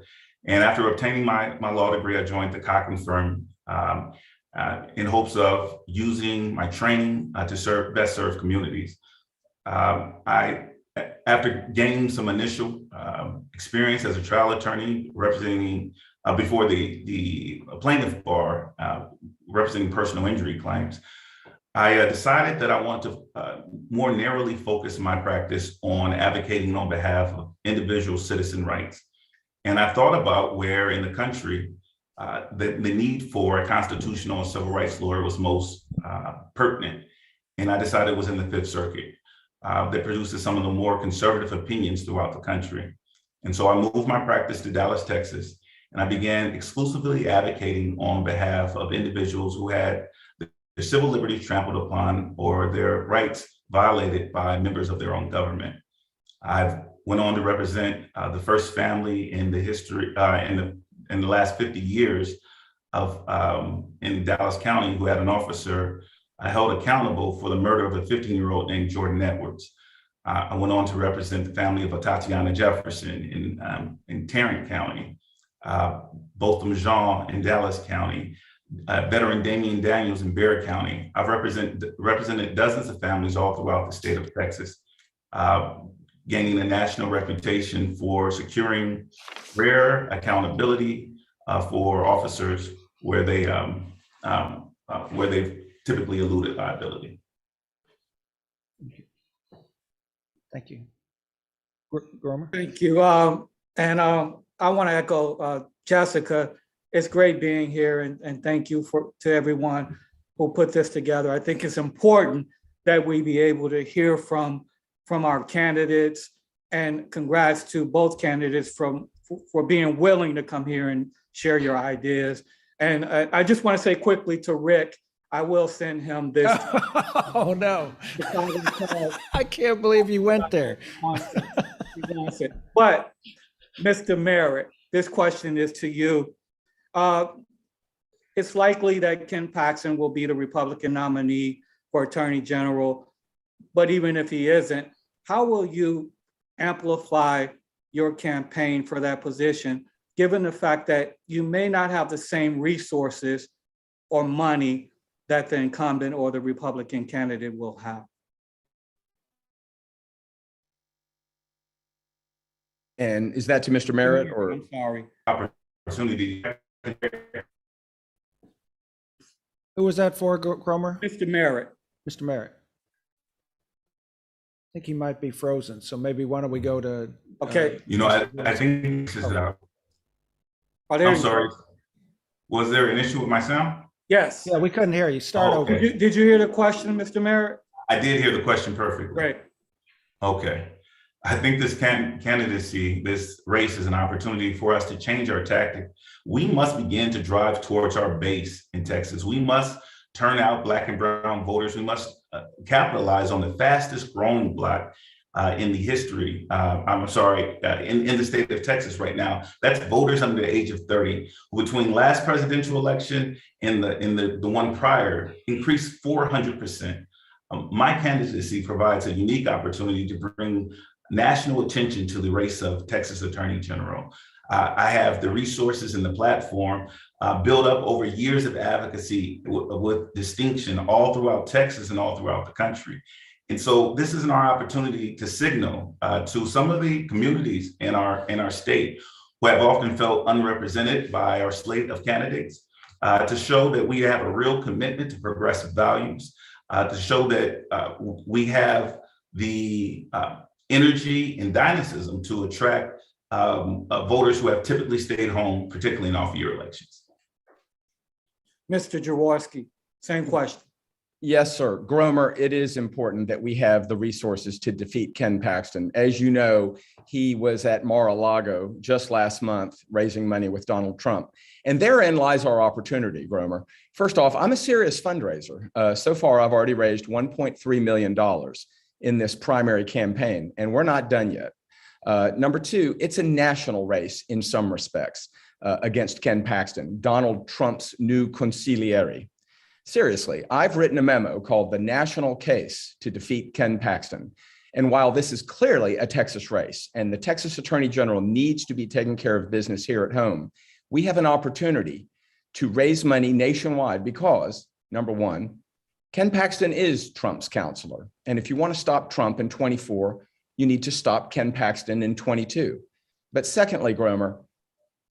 and after obtaining my law degree, I joined the Cochran firm in hopes of using my training to best serve communities. After gaining some initial experience as a trial attorney representing before the plaintiff bar, representing personal injury claims, I decided that I want to more narrowly focus my practice on advocating on behalf of individual citizen rights. And I thought about where in the country the need for a constitutional and civil rights lawyer was most pertinent. And I decided it was in the Fifth Circuit that produces some of the more conservative opinions throughout the country. And so I moved my practice to Dallas, Texas, and I began exclusively advocating on behalf of individuals who had their civil liberties trampled upon or their rights violated by members of their own government. I went on to represent the first family in the history, in the last 50 years of in Dallas County who had an officer held accountable for the murder of a 15-year-old named Jordan Edwards. I went on to represent the family of Tatiana Jefferson in Tarrant County, Botham Jean in Dallas County, veteran Damian Daniels in Bexar County. I've represented dozens of families all throughout the state of Texas, gaining a national reputation for securing rare accountability for officers where they've typically eluded liability. Thank you. Gromer? Thank you. And I want to echo Jessica. It's great being here, and thank you to everyone who put this together. I think it's important that we be able to hear from our candidates, and congrats to both candidates for being willing to come here and share your ideas. And I just want to say quickly to Rick, I will send him this. Oh, no. I can't believe you went there. He wants it. But Mr. Merritt, this question is to you. It's likely that Ken Paxton will be the Republican nominee for Attorney General, but even if he isn't, how will you amplify your campaign for that position, given the fact that you may not have the same resources or money that the incumbent or the Republican candidate will have? And is that to Mr. Merritt or? I'm sorry. Opportunity. Who was that for, Gromer? Mr. Merritt. Mr. Merritt. I think he might be frozen, so maybe why don't we go to? Okay. You know, I think this is. I'm sorry. Was there an issue with my sound? Yes. Yeah, we couldn't hear you. Start over. Did you hear the question, Mr. Merritt? I did hear the question perfectly. Great. Okay. I think this candidacy, this race is an opportunity for us to change our tactic. We must begin to drive towards our base in Texas. We must turn out Black and brown voters. We must capitalize on the fastest growing Bloc in the history, in the state of Texas right now. That's voters under the age of 30, who between last presidential election and the one prior increased 400%. My candidacy provides a unique opportunity to bring national attention to the race of Texas Attorney General. I have the resources and the platform built up over years of advocacy with distinction all throughout Texas and all throughout the country. And so this is our opportunity to signal to some of the communities in our state who have often felt unrepresented by our slate of candidates, to show that we have a real commitment to progressive values, to show that we have the energy and dynamism to attract voters who have typically stayed home, particularly in off-year elections. Mr. Jaworski, same question. Yes, sir. Gromer, it is important that we have the resources to defeat Ken Paxton. As you know, he was at Mar-a-Lago just last month raising money with Donald Trump. And therein lies our opportunity, Gromer. First off, I'm a serious fundraiser. So far, I've already raised $1.3 million in this primary campaign, and we're not done yet. Number two, it's a national race in some respects against Ken Paxton, Donald Trump's new consigliere. Seriously, I've written a memo called The National Case to Defeat Ken Paxton. And while this is clearly a Texas race and the Texas Attorney General needs to be taking care of business here at home, we have an opportunity to raise money nationwide because, number one, Ken Paxton is Trump's counselor. And if you want to stop Trump in 24, you need to stop Ken Paxton in 22. But secondly, Gromer,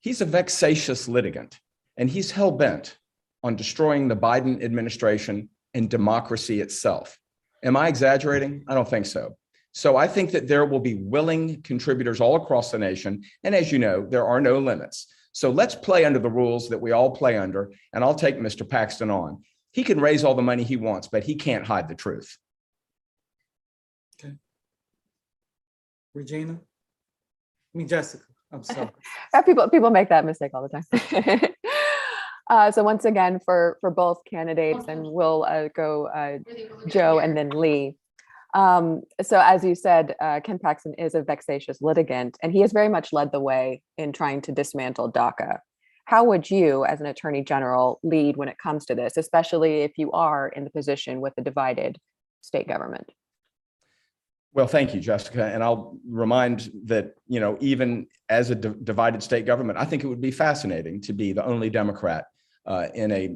he's a vexatious litigant, and he's hell-bent on destroying the Biden administration and democracy itself. Am I exaggerating? I don't think so. So I think that there will be willing contributors all across the nation. And as you know, there are no limits. So let's play under the rules that we all play under, and I'll take Mr. Paxton on. He can raise all the money he wants, but he can't hide the truth. Okay. Regina? Jessica, I'm sorry. People make that mistake all the time. So once again, for both candidates, and we'll go Joe and then Lee. So as you said, Ken Paxton is a vexatious litigant, and he has very much led the way in trying to dismantle DACA. How would you, as an attorney general, lead when it comes to this, especially if you are in the position with a divided state government? Well, thank you, Jessica. And I'll remind that, even as a divided state government, I think it would be fascinating to be the only Democrat in a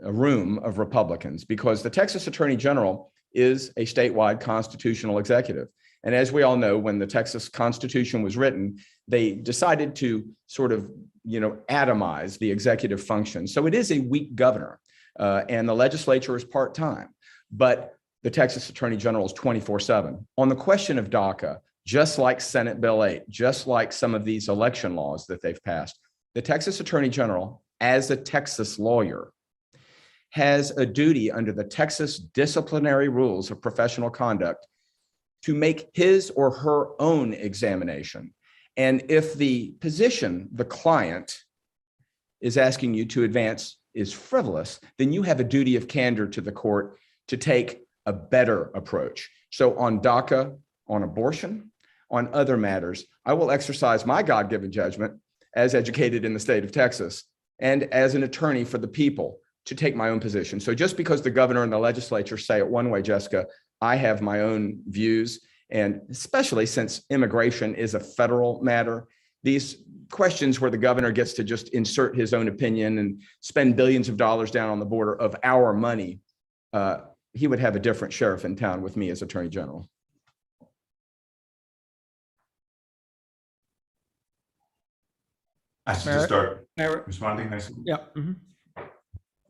room of Republicans, because the Texas Attorney General is a statewide constitutional executive. And as we all know, when the Texas Constitution was written, they decided to sort of, atomize the executive function. So it is a weak governor, and the legislature is part-time. But the Texas Attorney General is 24/7. On the question of DACA, just like Senate Bill 8, just like some of these election laws that they've passed, the Texas Attorney General, as a Texas lawyer, has a duty under the Texas disciplinary rules of professional conduct to make his or her own examination. And if the position the client is asking you to advance is frivolous, then you have a duty of candor to the court to take a better approach. So on DACA, on abortion, on other matters, I will exercise my God-given judgment as educated in the state of Texas and as an attorney for the people to take my own position. So just because the governor and the legislature say it one way, Jessica, I have my own views. And especially since immigration is a federal matter, these questions where the governor gets to just insert his own opinion and spend billions of dollars down on the border of our money, he would have a different sheriff in town with me as Attorney General. I should just start responding. Yeah.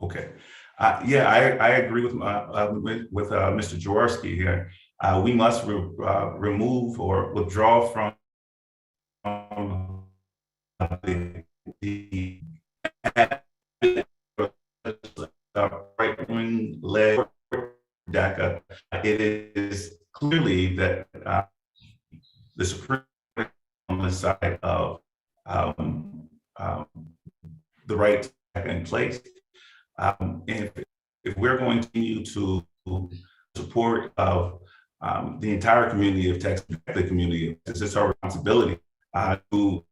Okay. I agree with Mr. Jaworski here. We must remove or withdraw from the right-wing led DACA. It is clearly that the Supreme Court on the side of the right to DACA in place. And if we're going to continue to support of the entire community of Texas, the community, it's our responsibility to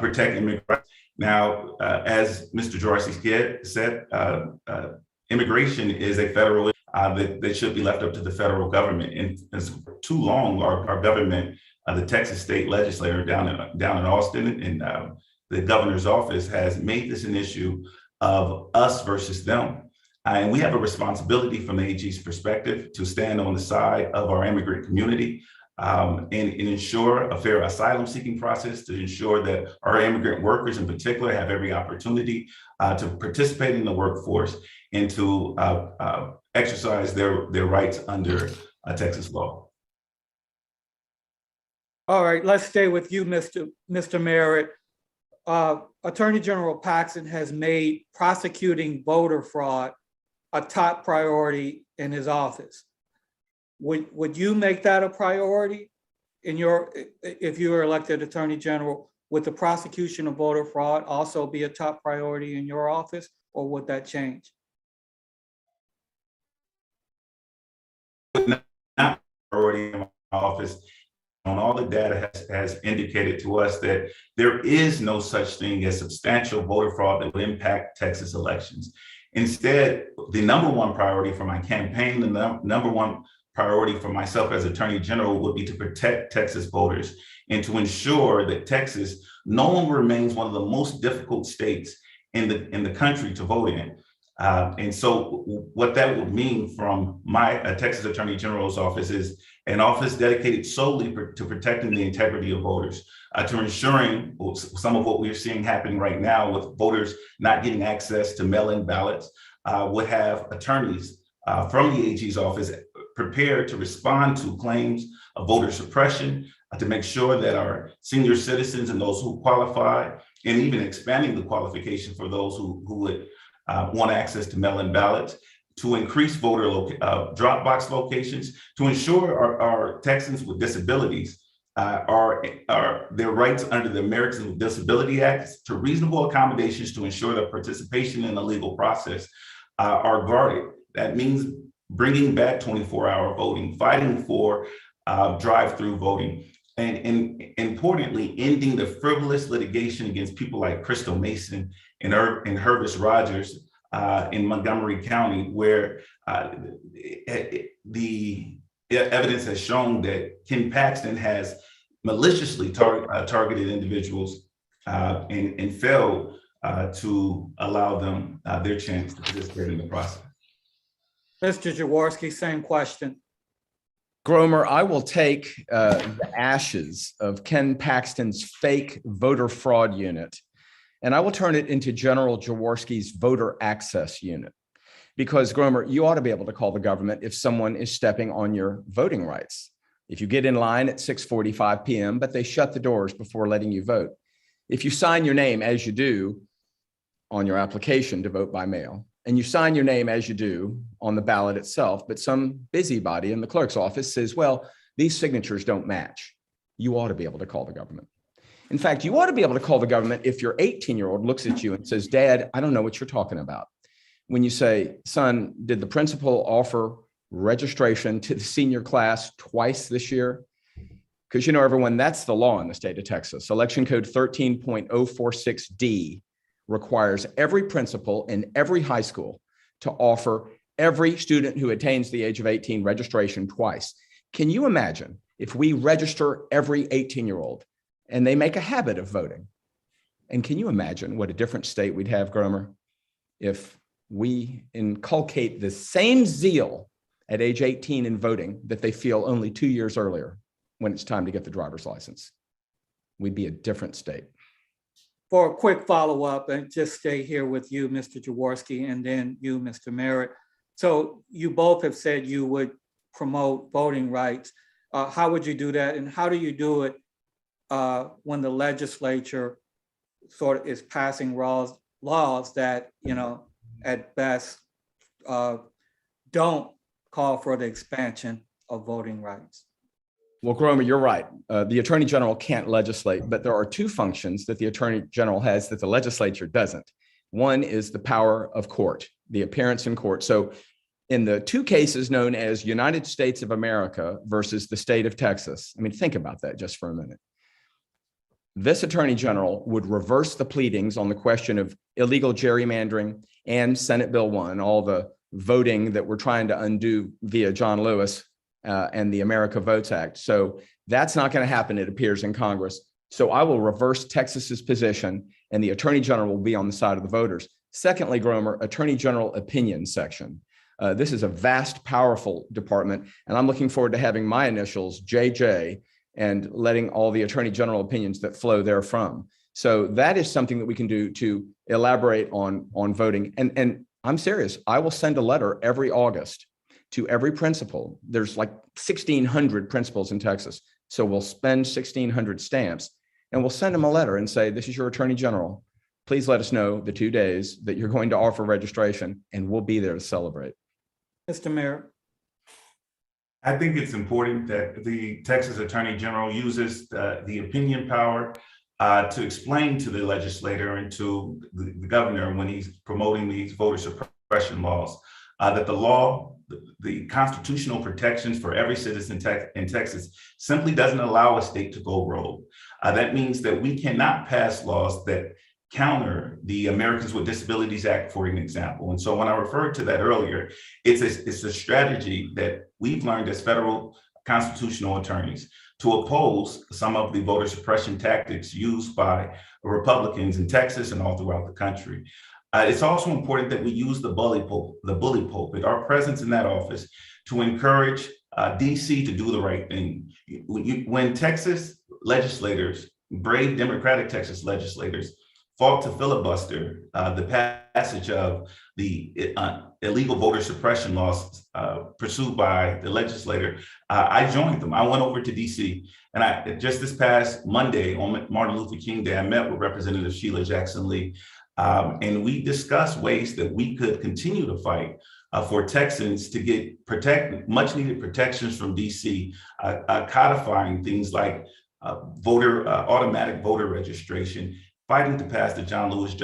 protect immigrants. Now, as Mr. Jaworski said, immigration is a federal issue that should be left up to the federal government. And for too long, our government, the Texas state legislature down in Austin, and the governor's office has made this an issue of us versus them. And we have a responsibility from the AG's perspective to stand on the side of our immigrant community and ensure a fair asylum seeking process, to ensure that our immigrant workers in particular have every opportunity to participate in the workforce and to exercise their rights under Texas law. All right, let's stay with you, Mr. Merritt. Attorney General Paxton has made prosecuting voter fraud a top priority in his office. Would you make that a priority if you were elected Attorney General? Would the prosecution of voter fraud also be a top priority in your office, or would that change? Not priority in my office. On all the data has indicated to us that there is no such thing as substantial voter fraud that would impact Texas elections. Instead, the number one priority for my campaign, the number one priority for myself as Attorney General would be to protect Texas voters and to ensure that Texas no longer remains one of the most difficult states in the country to vote in. And so what that would mean from my Texas Attorney General's office is an office dedicated solely to protecting the integrity of voters, to ensuring some of what we're seeing happening right now with voters not getting access to mail-in ballots, would have attorneys from the AG's office prepared to respond to claims of voter suppression, to make sure that our senior citizens and those who qualify, and even expanding the qualification for those who would want access to mail-in ballots, to increase voter drop box locations, to ensure our Texans with disabilities their rights under the Americans with Disability Act to reasonable accommodations to ensure that participation in the legal process are guarded. That means bringing back 24-hour voting, fighting for drive-through voting, and importantly, ending the frivolous litigation against people like Crystal Mason and Hervis Rogers in Montgomery County, where the evidence has shown that Ken Paxton has maliciously targeted individuals and failed to allow them their chance to participate in the process. Mr. Jaworski, same question. Gromer, I will take the ashes of Ken Paxton's fake voter fraud unit, and I will turn it into General Jaworski's voter access unit. Because, Gromer, you ought to be able to call the government if someone is stepping on your voting rights. If you get in line at 6:45 p.m., but they shut the doors before letting you vote. If you sign your name, as you do on your application to vote by mail, and you sign your name as you do on the ballot itself, but some busybody in the clerk's office says, well, these signatures don't match. You ought to be able to call the government. In fact, you ought to be able to call the government if your 18-year-old looks at you and says, Dad, I don't know what you're talking about. When you say, son, did the principal offer registration to the senior class twice this year? Because you know, everyone, that's the law in the state of Texas. Election code 13.046D requires every principal in every high school to offer every student who attains the age of 18 registration twice. Can you imagine if we register every 18-year-old and they make a habit of voting? And can you imagine what a different state we'd have, Gromer, if we inculcate the same zeal at age 18 in voting that they feel only 2 years earlier when it's time to get the driver's license? We'd be a different state. For a quick follow-up, and just stay here with you, Mr. Jaworski, and then you, Mr. Merritt. So you both have said you would promote voting rights. How would you do that? And how do you do it when the legislature sort of is passing laws that, you know, at best don't call for the expansion of voting rights? Well, Gromer, you're right. The Attorney General can't legislate, but there are two functions that the Attorney General has that the legislature doesn't. One is the power of court, the appearance in court. So in the two cases known as United States of America versus the state of Texas, I mean, think about that just for a minute. This Attorney General would reverse the pleadings on the question of illegal gerrymandering and Senate Bill 1, all the voting that we're trying to undo via John Lewis and the America Votes Act. So that's not going to happen, it appears, in Congress. So I will reverse Texas's position, and the Attorney General will be on the side of the voters. Secondly, Gromer, Attorney General opinion section. This is a vast, powerful department, and I'm looking forward to having my initials, JJ, and letting all the Attorney General opinions that flow therefrom. So that is something that we can do to elaborate on voting. And I'm serious, I will send a letter every August to every principal. There's like 1,600 principals in Texas. So we'll spend 1,600 stamps and we'll send them a letter and say, this is your Attorney General. Please let us know the 2 days that you're going to offer registration, and we'll be there to celebrate. Mr. Mayor. I think it's important that the Texas Attorney General uses the opinion power to explain to the legislator and to the governor when he's promoting these voter suppression laws, that the law, the constitutional protections for every citizen in Texas simply doesn't allow a state to go rogue. That means that we cannot pass laws that counter the Americans with Disabilities Act, for an example. And so when I referred to that earlier, it's a strategy that we've learned as federal constitutional attorneys to oppose some of the voter suppression tactics used by Republicans in Texas and all throughout the country. It's also important that we use the bully pulpit, our presence in that office, to encourage DC to do the right thing. When Texas legislators, brave Democratic Texas legislators, fought to filibuster the passage of the illegal voter suppression laws pursued by the legislator, I joined them. I went over to DC, and just this past Monday on Martin Luther King Day, I met with Representative Sheila Jackson Lee, and we discussed ways that we could continue to fight for Texans to get much needed protections from DC, codifying things like automatic voter registration, fighting to pass the John Lewis the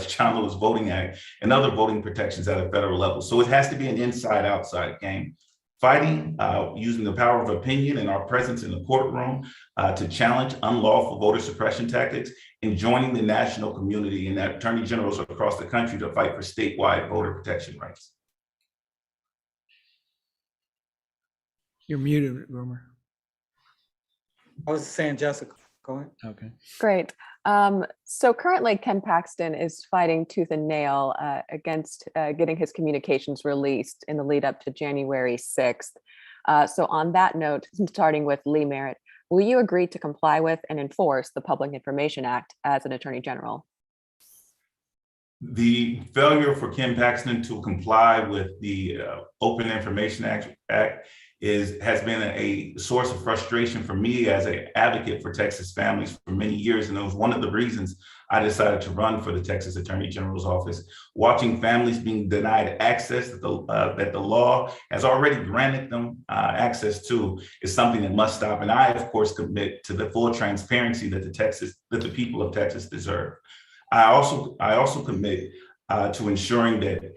John Lewis Voting Act, and other voting protections at a federal level. So it has to be an inside-outside game. Fighting using the power of opinion and our presence in the courtroom to challenge unlawful voter suppression tactics, and joining the national community and attorney generals across the country to fight for statewide voter protection rights. You're muted, Rumor. I was saying, Jessica, go ahead. Okay. Great. So currently, Ken Paxton is fighting tooth and nail against getting his communications released in the lead up to January 6th. So on that note, starting with Lee Merritt, will you agree to comply with and enforce the Public Information Act as an Attorney General? The failure for Ken Paxton to comply with the Open Information Act has been a source of frustration for me as an advocate for Texas families for many years. And it was one of the reasons I decided to run for the Texas Attorney General's office. Watching families being denied access that the law has already granted them access to is something that must stop. And I, of course, commit to the full transparency that the people of Texas deserve. I also commit to ensuring that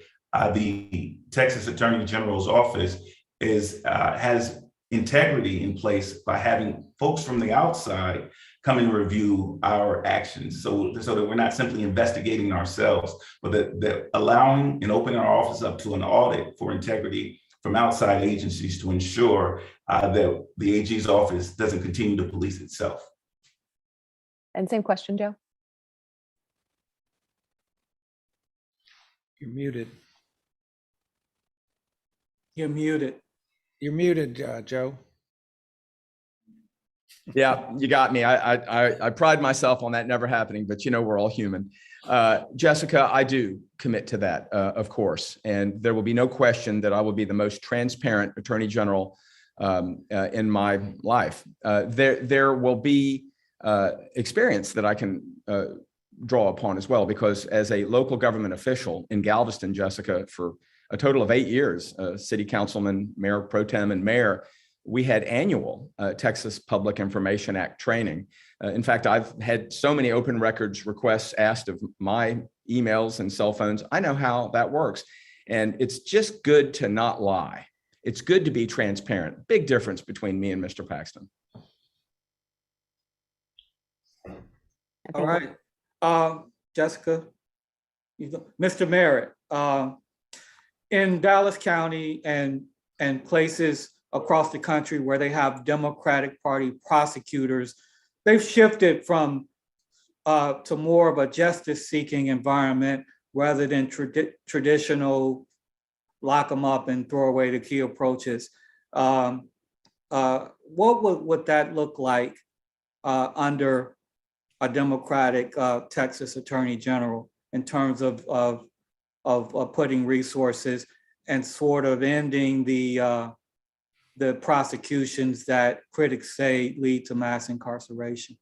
the Texas Attorney General's office has integrity in place by having folks from the outside come and review our actions, so that we're not simply investigating ourselves, but that allowing and opening our office up to an audit for integrity from outside agencies to ensure that the AG's office doesn't continue to police itself. And same question, Joe. You're muted. You're muted. You're muted, Joe. Yeah, you got me. I pride myself on that never happening, but we're all human. Jessica, I do commit to that, of course, and there will be no question that I will be the most transparent Attorney General in my life. There will be experience that I can draw upon as well, because as a local government official in Galveston, Jessica, for a total of 8 years, city councilman, mayor pro tem, and mayor, we had annual Texas Public Information Act training. In fact, I've had so many open records requests asked of my emails and cell phones. I know how that works. And it's just good to not lie. It's good to be transparent. Big difference between me and Mr. Paxton. All right. Jessica, Mr. Merritt, in Dallas County and places across the country where they have Democratic Party prosecutors, they've shifted from to more of a justice-seeking environment rather than traditional lock them up and throw away the key approaches. What would that look like under a Democratic Texas Attorney General in terms of putting resources and sort of ending the prosecutions that critics say lead to mass incarceration?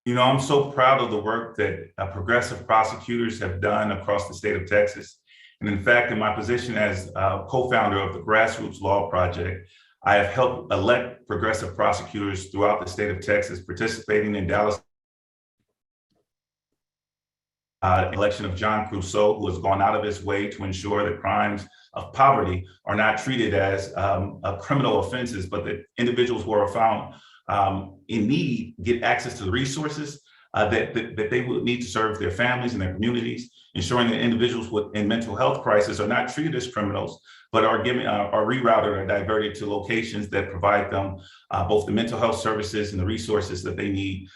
I'm so proud of the work that progressive prosecutors have done across the state of Texas. And in fact, in my position as co-founder of the Grassroots Law Project, I have helped elect progressive prosecutors throughout the state of Texas, participating in Dallas election of John Crusoe, who has gone out of his way to ensure that crimes of poverty are not treated as criminal offenses, but that individuals who are found in need get access to the resources that they would need to serve their families and their communities, ensuring that individuals in mental health crisis are not treated as criminals, but are rerouted or diverted to locations that provide them both the mental health services and the resources that they need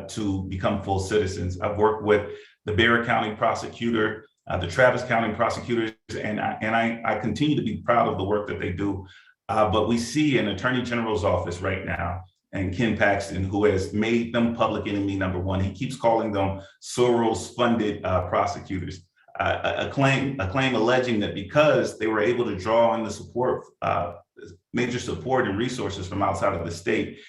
to become full citizens. I've worked with the Bexar County prosecutor, the Travis County prosecutors, and I continue to be proud of the work that they do. But we see an Attorney General's office right now, and Ken Paxton, who has made them public enemy number one. He keeps calling them Soros-funded prosecutors. A claim alleging that because they were able to draw on the support, major support and resources from outside of the state,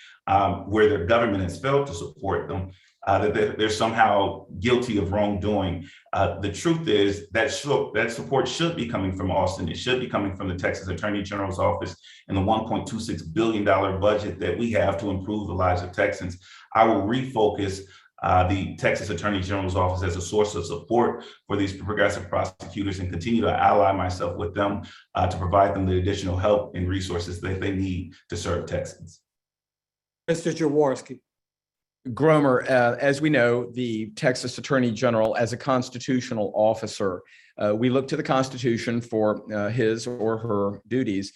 where their government has failed to support them, that they're somehow guilty of wrongdoing. The truth is that support should be coming from Austin. It should be coming from the Texas Attorney General's office and the $1.26 billion budget that we have to improve the lives of Texans. I will refocus the Texas Attorney General's office as a source of support for these progressive prosecutors and continue to ally myself with them to provide them the additional help and resources that they need to serve Texans. Mr. Jaworski. Gromer, as we know, the Texas Attorney General, as a constitutional officer, we look to the Constitution for his or her duties.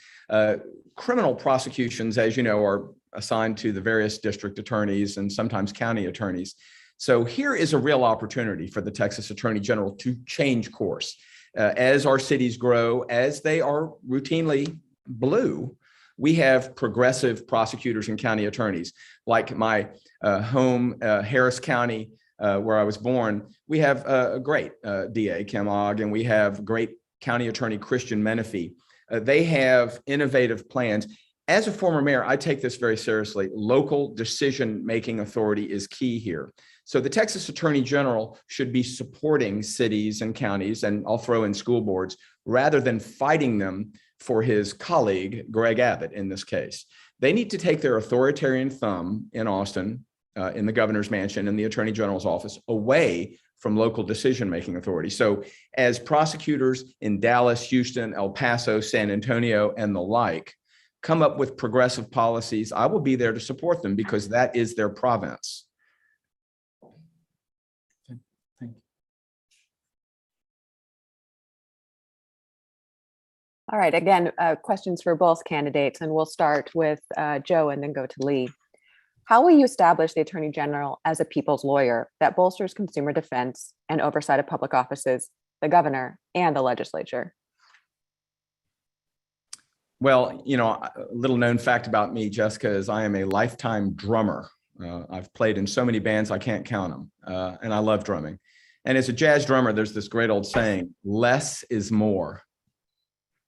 Criminal prosecutions, as you know, are assigned to the various district attorneys and sometimes county attorneys. So here is a real opportunity for the Texas Attorney General to change course. As our cities grow, as they are routinely blue, we have progressive prosecutors and county attorneys. Like my home, Harris County, where I was born, we have a great DA, Kim Ogg, and we have great County Attorney Christian Menifee. They have innovative plans. As a former mayor, I take this very seriously. Local decision-making authority is key here. So the Texas Attorney General should be supporting cities and counties, and I'll throw in school boards, rather than fighting them for his colleague, Greg Abbott, in this case. They need to take their authoritarian thumb in Austin, in the governor's mansion, in the Attorney General's office, away from local decision-making authority. So as prosecutors in Dallas, Houston, El Paso, San Antonio, and the like come up with progressive policies, I will be there to support them because that is their province. Thank you. All right, again, questions for both candidates, and we'll start with Joe and then go to Lee. How will you establish the Attorney General as a people's lawyer that bolsters consumer defense and oversight of public offices, the governor, and the legislature? Well, you know, a little known fact about me, Jessica, is I am a lifetime drummer. I've played in so many bands, I can't count them, and I love drumming. And as a jazz drummer, there's this great old saying, less is more.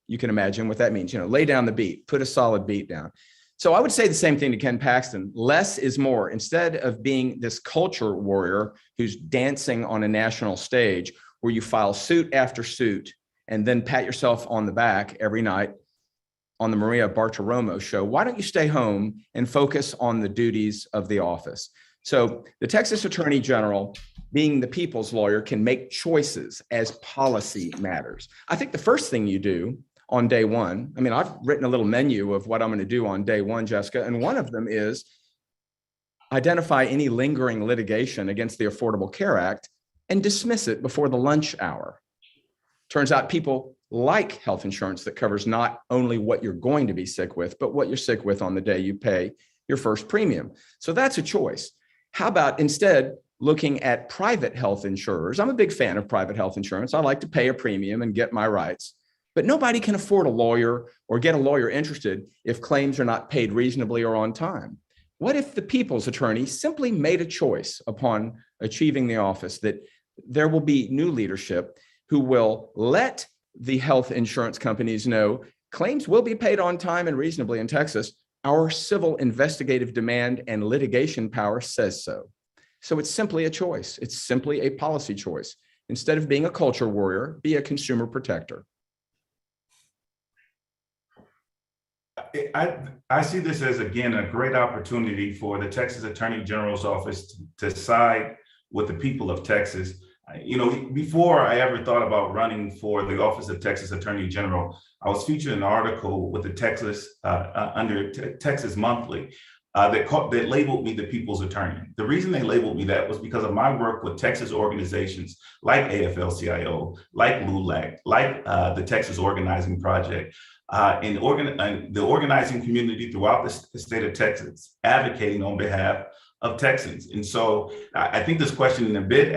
You can imagine what that means, you know, lay down the beat, put a solid beat down. So I would say the same thing to Ken Paxton, less is more. Instead of being this culture warrior who's dancing on a national stage where you file suit after suit and then pat yourself on the back every night on the Maria Bartiromo show, why don't you stay home and focus on the duties of the office? So the Texas Attorney General, being the people's lawyer, can make choices as policy matters. I think the first thing you do on day one, I mean, I've written a little menu of what I'm going to do on day one, Jessica, and one of them is identify any lingering litigation against the Affordable Care Act and dismiss it before the lunch hour. Turns out people like health insurance that covers not only what you're going to be sick with, but what you're sick with on the day you pay your first premium. So that's a choice. How about instead looking at private health insurers? I'm a big fan of private health insurance. I like to pay a premium and get my rights. But nobody can afford a lawyer or get a lawyer interested if claims are not paid reasonably or on time. What if the people's attorney simply made a choice upon achieving the office that there will be new leadership who will let the health insurance companies know claims will be paid on time and reasonably in Texas. Our civil investigative demand and litigation power says so. So it's simply a choice. It's simply a policy choice. Instead of being a culture warrior, be a consumer protector. I see this as, again, a great opportunity for the Texas Attorney General's office to side with the people of Texas. You know, before I ever thought about running for the office of Texas Attorney General, I was featured in an article with the Texas under Texas Monthly, that labeled me the people's attorney. The reason they labeled me that was because of my work with Texas organizations like AFL-CIO, like LULAC, like the Texas Organizing Project, and the organizing community throughout the state of Texas, advocating on behalf of Texans. And so I think this question in a bit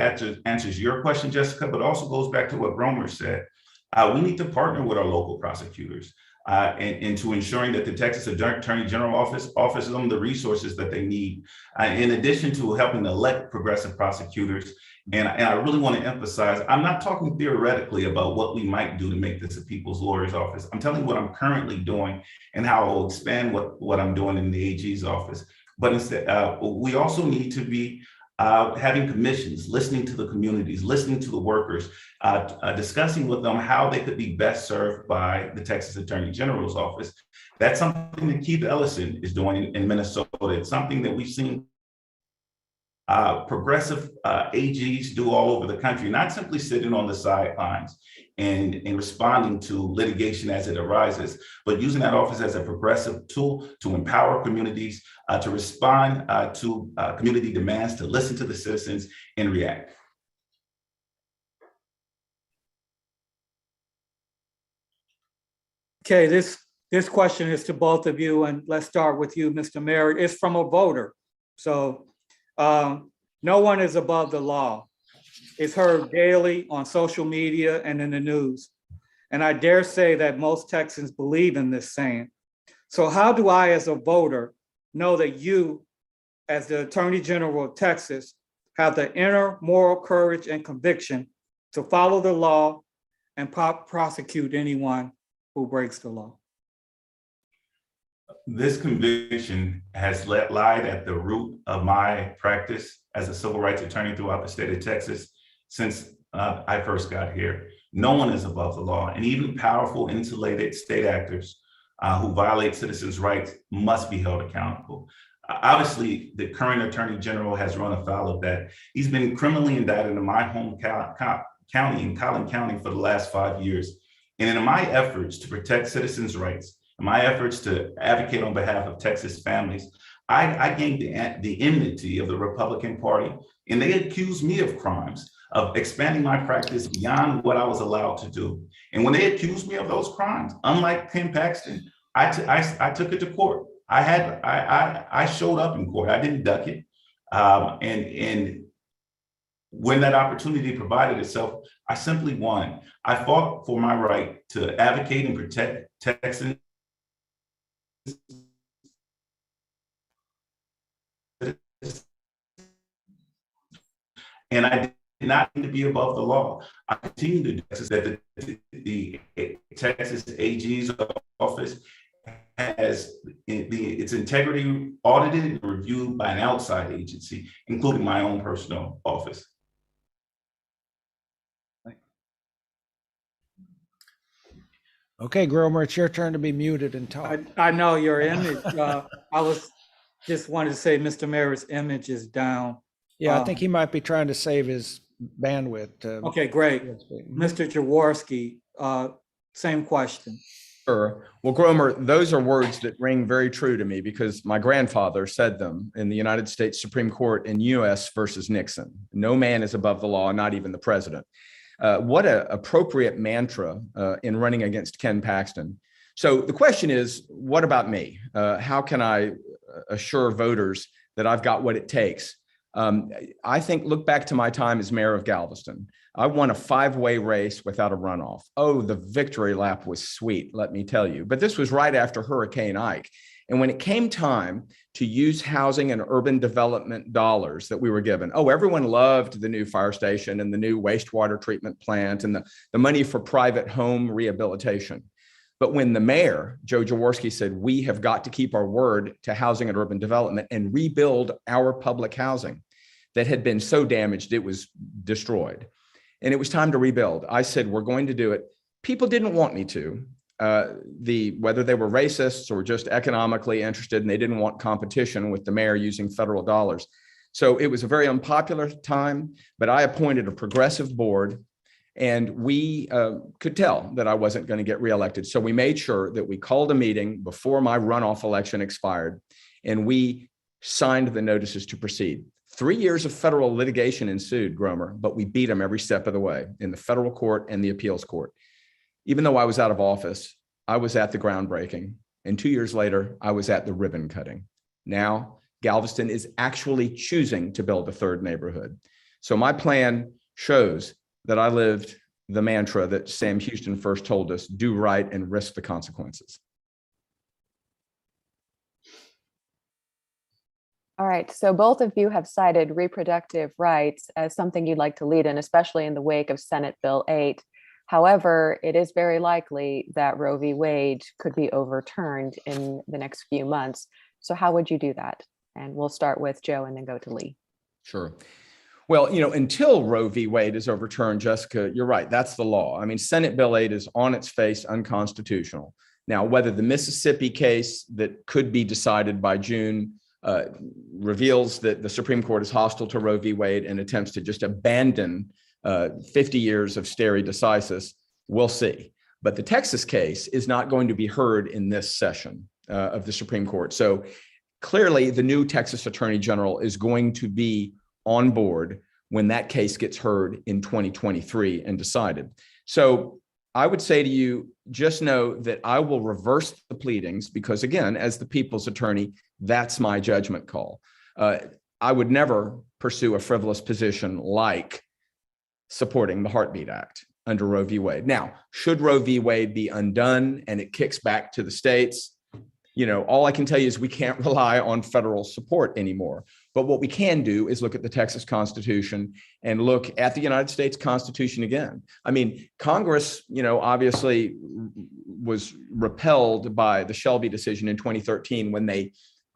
answers your question, Jessica, but also goes back to what Romer said. We need to partner with our local prosecutors and to ensuring that the Texas Attorney General Office offers them the resources that they need, in addition to helping elect progressive prosecutors. And I really want to emphasize, I'm not talking theoretically about what we might do to make this a people's lawyer's office. I'm telling you what I'm currently doing and how I'll expand what I'm doing in the AG's office. But instead, we also need to be having commissions, listening to the communities, listening to the workers, discussing with them how they could be best served by the Texas Attorney General's office. That's something that Keith Ellison is doing in Minnesota. It's something that we've seen progressive AGs do all over the country, not simply sitting on the sidelines and responding to litigation as it arises, but using that office as a progressive tool to empower communities, to respond to community demands, to listen to the citizens and react. Okay, this question is to both of you, and let's start with you, Mr. Mayor. It's from a voter. So no one is above the law. It's heard daily on social media and in the news. And I dare say that most Texans believe in this saying. So how do I, as a voter, know that you, as the Attorney General of Texas, have the inner moral courage and conviction to follow the law and prosecute anyone who breaks the law? This conviction has lied at the root of my practice as a civil rights attorney throughout the state of Texas since I first got here. No one is above the law, and even powerful, insulated state actors who violate citizens' rights must be held accountable. Obviously, the current Attorney General has run afoul of that. He's been criminally indicted in my home county, in Collin County, for the last 5 years. And in my efforts to protect citizens' rights, in my efforts to advocate on behalf of Texas families, I gained the enmity of the Republican Party, and they accused me of crimes, of expanding my practice beyond what I was allowed to do. And when they accused me of those crimes, unlike Ken Paxton, I took it to court. I showed up in court. I didn't duck it. And when that opportunity provided itself, I simply won. I fought for my right to advocate and protect Texans. And I did not need to be above the law. I continue to do this, that the Texas AG's office has its integrity audited and reviewed by an outside agency, including my own personal office. Okay, Gromer, it's your turn to be muted and talk. I know your image. I was just wanted to say Mr. Mayor's image is down. Yeah, I think he might be trying to save his bandwidth. Okay, great. Mr. Jaworski, same question. Sure. Well, Gromer, those are words that ring very true to me because my grandfather said them in the United States Supreme Court in U.S. versus Nixon. No man is above the law, not even the president. What an appropriate mantra in running against Ken Paxton. So the question is, what about me? How can I assure voters that I've got what it takes? I think, look back to my time as mayor of Galveston. I won a 5-way race without a runoff. Oh, the victory lap was sweet, let me tell you. But this was right after Hurricane Ike. And when it came time to use housing and urban development dollars that we were given, oh, everyone loved the new fire station and the new wastewater treatment plant and the money for private home rehabilitation. But when the mayor, Joe Jaworski, said, we have got to keep our word to housing and urban development and rebuild our public housing that had been so damaged, it was destroyed. And it was time to rebuild. I said, we're going to do it. People didn't want me to. Whether they were racists or just economically interested and they didn't want competition with the mayor using federal dollars. So it was a very unpopular time, but I appointed a progressive board and we could tell that I wasn't going to get reelected. So we made sure that we called a meeting before my runoff election expired. and we signed the notices to proceed. 3 years of federal litigation ensued, Gromer, but we beat them every step of the way in the federal court and the appeals court. Even though I was out of office, I was at the groundbreaking, and 2 years later, I was at the ribbon cutting. Now, Galveston is actually choosing to build a third neighborhood. So my plan shows that I lived the mantra that Sam Houston first told us: do right and risk the consequences. All right, so both of you have cited reproductive rights as something you'd like to lead in, especially in the wake of Senate Bill 8. However, it is very likely that Roe v. Wade could be overturned in the next few months. So how would you do that? And we'll start with Joe and then go to Lee. Sure. Well, until Roe v. Wade is overturned, Jessica, you're right. That's the law. I mean, Senate Bill 8 is on its face unconstitutional. Now, whether the Mississippi case that could be decided by June reveals that the Supreme Court is hostile to Roe v. Wade and attempts to just abandon 50 years of stare decisis, we'll see. But the Texas case is not going to be heard in this session of the Supreme Court. So clearly, the new Texas Attorney General is going to be on board when that case gets heard in 2023 and decided. So I would say to you, just know that I will reverse the pleadings because, again, as the people's attorney, that's my judgment call. I would never pursue a frivolous position like supporting the Heartbeat Act under Roe v. Wade. Now, should Roe v. Wade be undone and it kicks back to the states, all I can tell you is we can't rely on federal support anymore. But what we can do is look at the Texas Constitution and look at the United States Constitution again. I mean, Congress, obviously was repelled by the Shelby decision in 2013 when they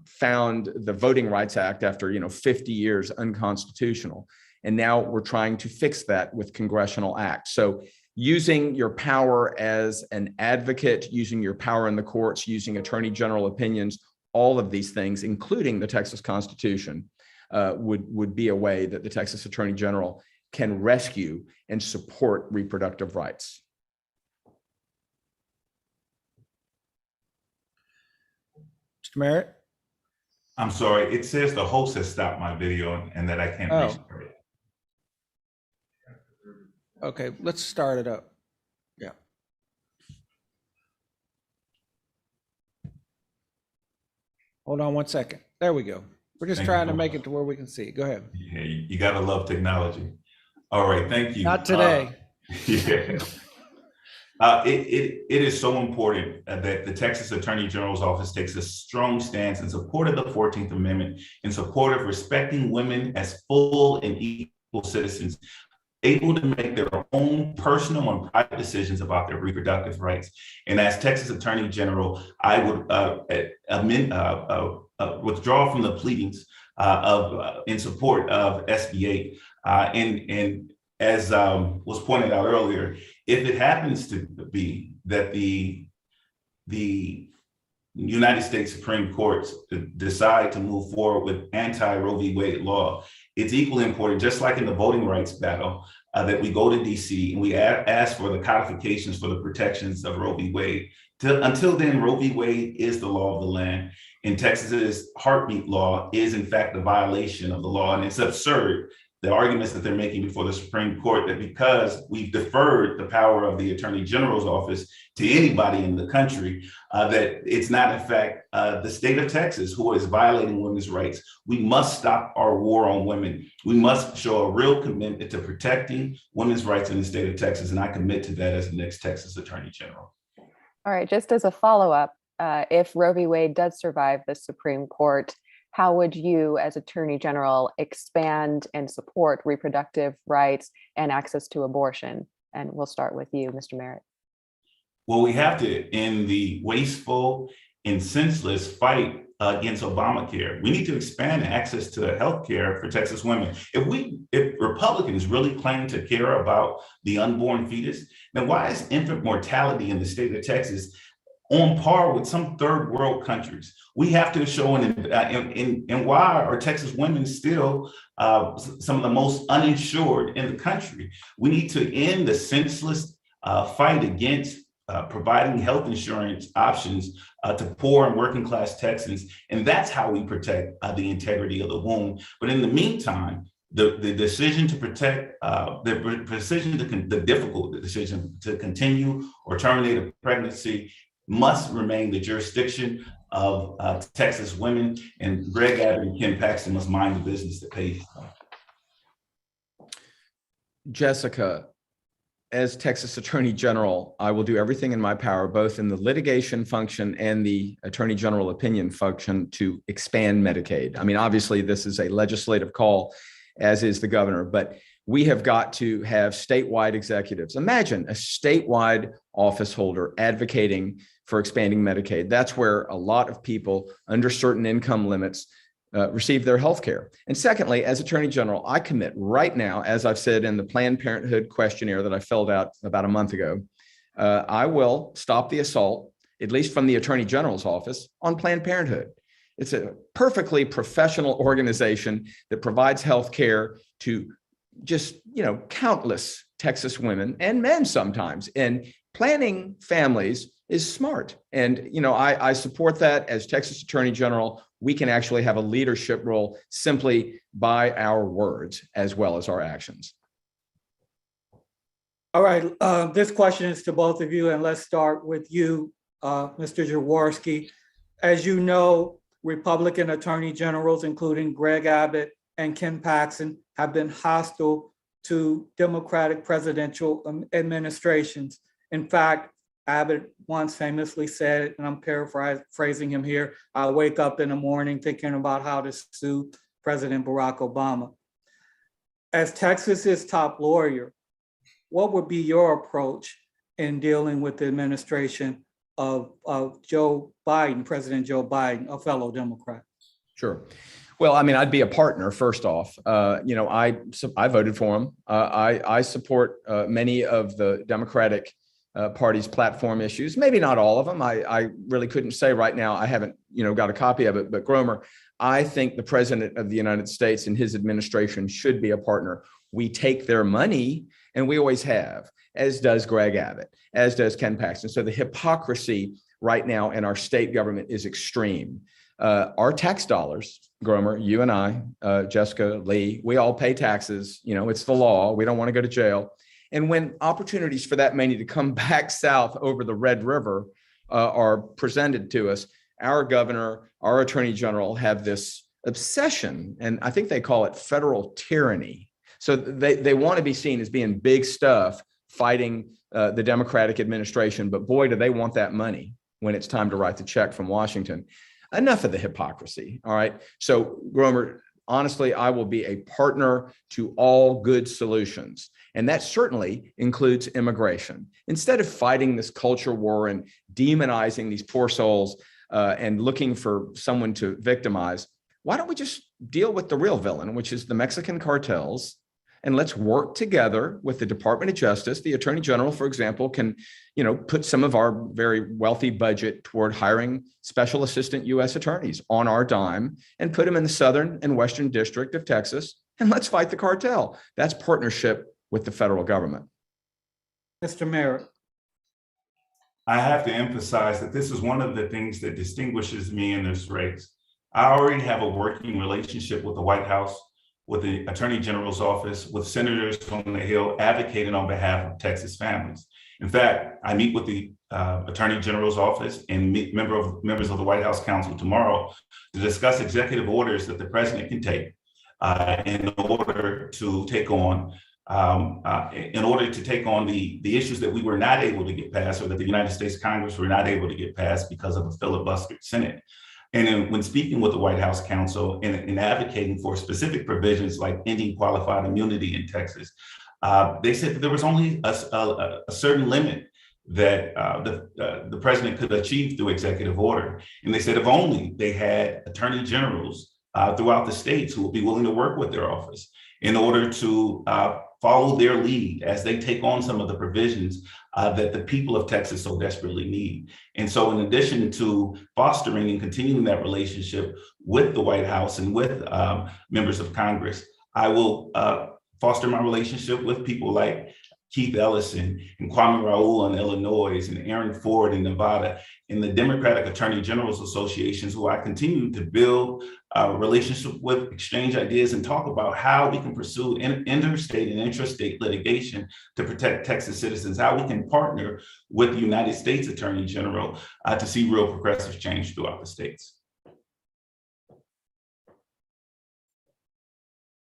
found the Voting Rights Act after, 50 years unconstitutional. And now we're trying to fix that with congressional acts. So using your power as an advocate, using your power in the courts, using attorney general opinions, all of these things, including the Texas Constitution, would be a way that the Texas Attorney General can rescue and support reproductive rights. Mr. Merritt? I'm sorry, it says the host has stopped my video and that I can't restart it. Okay, let's start it up. Yeah. Hold on one second. There we go. We're just trying to make it to where we can see. Go ahead. Yeah, you gotta love technology. All right, thank you. Not today. Yeah. It is so important that the Texas Attorney General's office takes a strong stance in support of the 14th Amendment, in support of respecting women as full and equal citizens, able to make their own personal and private decisions about their reproductive rights. And as Texas Attorney General, I would withdraw from the pleadings in support of SB 8. And as was pointed out earlier, if it happens to be that the United States Supreme Court decide to move forward with anti-Roe v. Wade law, it's equally important, just like in the voting rights battle, that we go to DC and we ask for the codifications for the protections of Roe v. Wade. Until then, Roe v. Wade is the law of the land, and Texas's heartbeat law is in fact a violation of the law. And it's absurd, the arguments that they're making before the Supreme Court, that because we've deferred the power of the Attorney General's office to anybody in the country, that it's not in fact the state of Texas who is violating women's rights. We must stop our war on women. We must show a real commitment to protecting women's rights in the state of Texas, and I commit to that as the next Texas Attorney General. All right, just as a follow-up, if Roe v. Wade does survive the Supreme Court, how would you, as Attorney General, expand and support reproductive rights and access to abortion? And we'll start with you, Mr. Merritt. Well, we have to end the wasteful and senseless fight against Obamacare. We need to expand access to health care for Texas women. If Republicans really claim to care about the unborn fetus, then why is infant mortality in the state of Texas on par with some third world countries? We have to show and why are Texas women still some of the most uninsured in the country? We need to end the senseless fight against providing health insurance options to poor and working class Texans. And that's how we protect the integrity of the womb. But in the meantime, the decision to protect, the difficult decision to continue or terminate a pregnancy must remain the jurisdiction of Texas women, and Greg Abbott and Ken Paxton must mind the business that pays. Jessica, as Texas Attorney General, I will do everything in my power, both in the litigation function and the Attorney General opinion function, to expand Medicaid. I mean, obviously, this is a legislative call, as is the governor, but we have got to have statewide executives. Imagine a statewide office holder advocating for expanding Medicaid. That's where a lot of people under certain income limits receive their health care. And secondly, as Attorney General, I commit right now, as I've said in the Planned Parenthood questionnaire that I filled out about a month ago, I will stop the assault, at least from the Attorney General's office, on Planned Parenthood. It's a perfectly professional organization that provides health care to just, countless Texas women and men sometimes. And planning families is smart. And, I support that. As Texas Attorney General, we can actually have a leadership role simply by our words as well as our actions. All right, this question is to both of you, and let's start with you, Mr. Jaworski. As you know, Republican attorney generals, including Greg Abbott and Ken Paxton, have been hostile to Democratic presidential administrations. In fact, Abbott once famously said, and I'm paraphrasing him here, I wake up in the morning thinking about how to sue President Barack Obama. As Texas's top lawyer, what would be your approach in dealing with the administration of Joe Biden, President Joe Biden, a fellow Democrat? Sure. Well, I mean, I'd be a partner, first off. I voted for him. I support many of the Democratic Party's platform issues, maybe not all of them. I really couldn't say right now. I haven't, got a copy of it, but Gromer, I think the President of the United States and his administration should be a partner. We take their money, and we always have, as does Greg Abbott, as does Ken Paxton. So the hypocrisy right now in our state government is extreme. Our tax dollars, Gromer, you and I, Jessica, Lee, we all pay taxes. It's the law. We don't want to go to jail. And when opportunities for that money to come back south over the Red River are presented to us, our governor, our attorney general have this obsession, and I think they call it federal tyranny. So they want to be seen as being big stuff fighting the Democratic administration, but boy, do they want that money when it's time to write the check from Washington. Enough of the hypocrisy, all right? So, Gromer, honestly, I will be a partner to all good solutions. And that certainly includes immigration. Instead of fighting this culture war and demonizing these poor souls and looking for someone to victimize, why don't we just deal with the real villain, which is the Mexican cartels? And let's work together with the Department of Justice. The Attorney General, for example, can, put some of our very wealthy budget toward hiring special assistant U.S. attorneys on our dime and put them in the Southern and Western District of Texas. And let's fight the cartel. That's partnership with the federal government. Mr. Merritt. I have to emphasize that this is one of the things that distinguishes me in this race. I already have a working relationship with the White House, with the Attorney General's office, with senators on the Hill advocating on behalf of Texas families. In fact, I meet with the Attorney General's office and members of the White House Council tomorrow to discuss executive orders that the president can take in order to take on the issues that we were not able to get passed, or that the United States Congress were not able to get passed because of a filibustered Senate. And then when speaking with the White House counsel and advocating for specific provisions like ending qualified immunity in Texas, they said that there was only a certain limit that the president could achieve through executive order. And they said if only they had attorney generals throughout the states who would be willing to work with their office in order to follow their lead as they take on some of the provisions that the people of Texas so desperately need. And so in addition to fostering and continuing that relationship with the White House and with members of Congress, I will foster my relationship with people like Keith Ellison and Kwame Raoul in Illinois and Aaron Ford in Nevada, and the Democratic Attorney Generals Associations, who I continue to build a relationship with, exchange ideas, and talk about how we can pursue interstate and intrastate litigation to protect Texas citizens, how we can partner with the United States Attorney General to see real progressive change throughout the states.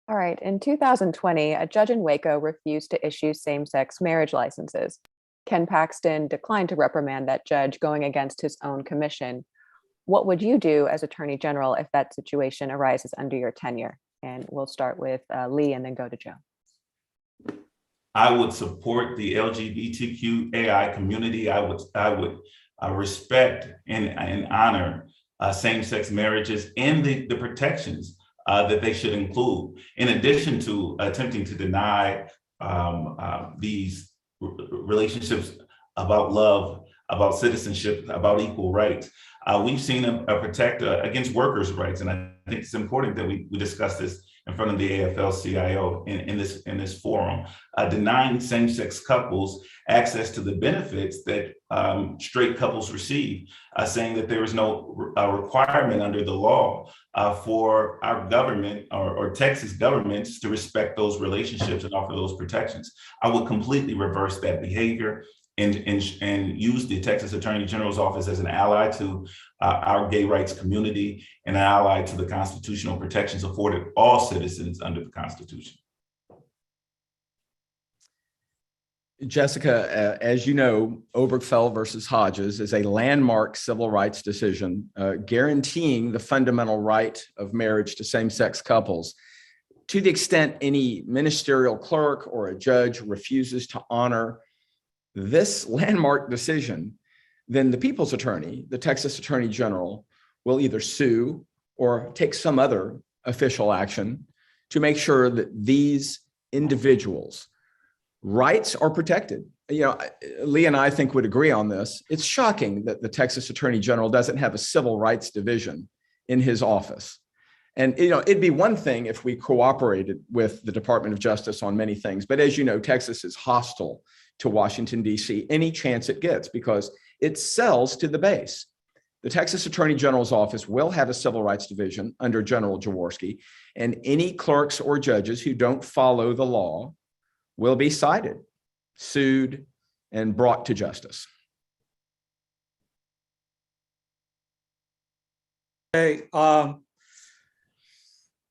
All right. In 2020, a judge in Waco refused to issue same-sex marriage licenses. Ken Paxton declined to reprimand that judge, going against his own commission. What would you do as Attorney General if that situation arises under your tenure? And we'll start with Lee and then go to Joe. I would support the LGBTQAI community. I would respect and honor same-sex marriages and the protections that they should include, in addition to attempting to deny these relationships about love, about citizenship, about equal rights. We've seen a protect against workers' rights, and I think it's important that we discuss this in front of the AFL-CIO in this forum, denying same-sex couples access to the benefits that straight couples receive, saying that there is no requirement under the law for our government or Texas governments to respect those relationships and offer those protections. I would completely reverse that behavior and use the Texas Attorney General's office as an ally to our gay rights community and an ally to the constitutional protections afforded all citizens under the Constitution. Jessica, as you know, Obergefell versus Hodges is a landmark civil rights decision guaranteeing the fundamental right of marriage to same-sex couples. To the extent any ministerial clerk or a judge refuses to honor this landmark decision, then the people's attorney, the Texas Attorney General, will either sue or take some other official action to make sure that these individuals' rights are protected. You know, Lee and I think would agree on this. It's shocking that the Texas Attorney General doesn't have a civil rights division in his office. And, you know, it'd be one thing if we cooperated with the Department of Justice on many things, but as you know, Texas is hostile to Washington, D.C. any chance it gets because it sells to the base. The Texas Attorney General's office will have a civil rights division under General Jaworski, and any clerks or judges who don't follow the law will be cited, sued, and brought to justice. Hey,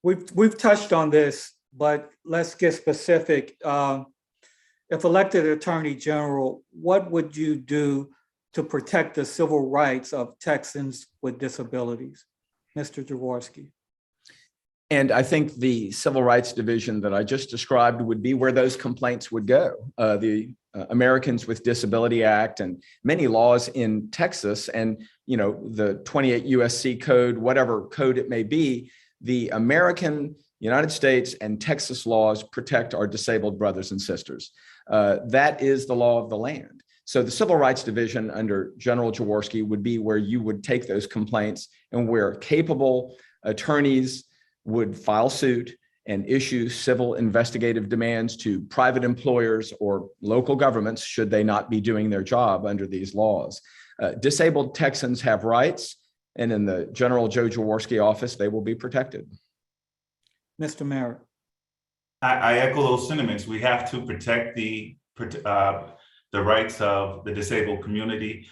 we've touched on this, but let's get specific. If elected Attorney General, what would you do to protect the civil rights of Texans with disabilities? Mr. Jaworski. And I think the Civil Rights Division that I just described would be where those complaints would go. The Americans with Disability Act and many laws in Texas and, you know, the 28 USC code, whatever code it may be, the American, United States and Texas laws protect our disabled brothers and sisters. That is the law of the land. So the Civil Rights Division under General Jaworski would be where you would take those complaints and where capable attorneys would file suit and issue civil investigative demands to private employers or local governments should they not be doing their job under these laws. Disabled Texans have rights, and in the General Joe Jaworski office, they will be protected. Mr. Merritt. I echo those sentiments. We have to protect the rights of the disabled community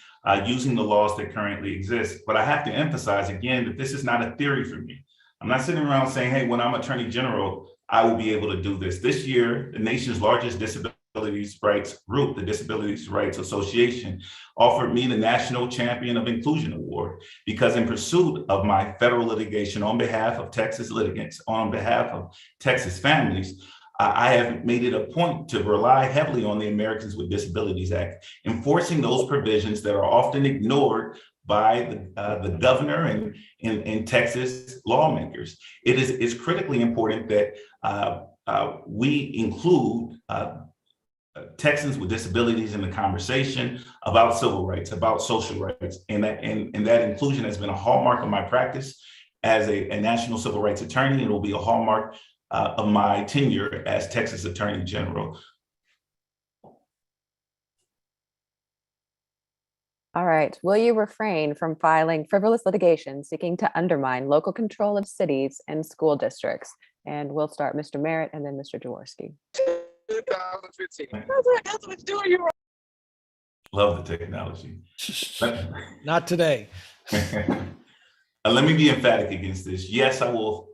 using the laws that currently exist. But I have to emphasize again that this is not a theory for me. I'm not sitting around saying, hey, when I'm Attorney General, I will be able to do this. This year, the nation's largest disabilities rights group, the Disabilities Rights Association, offered me the National Champion of Inclusion Award because in pursuit of my federal litigation on behalf of Texas litigants, on behalf of Texas families, I have made it a point to rely heavily on the Americans with Disabilities Act, enforcing those provisions that are often ignored by the governor and Texas lawmakers. It is critically important that we include Texans with disabilities in the conversation about civil rights, about social rights, and that inclusion has been a hallmark of my practice as a national civil rights attorney, and it will be a hallmark of my tenure as Texas Attorney General. All right. Will you refrain from filing frivolous litigation seeking to undermine local control of cities and school districts? And we'll start Mr. Merritt and then Mr. Jaworski. 2015. That's what you're doing. Love the technology. Not today. Let me be emphatic against this. Yes, I will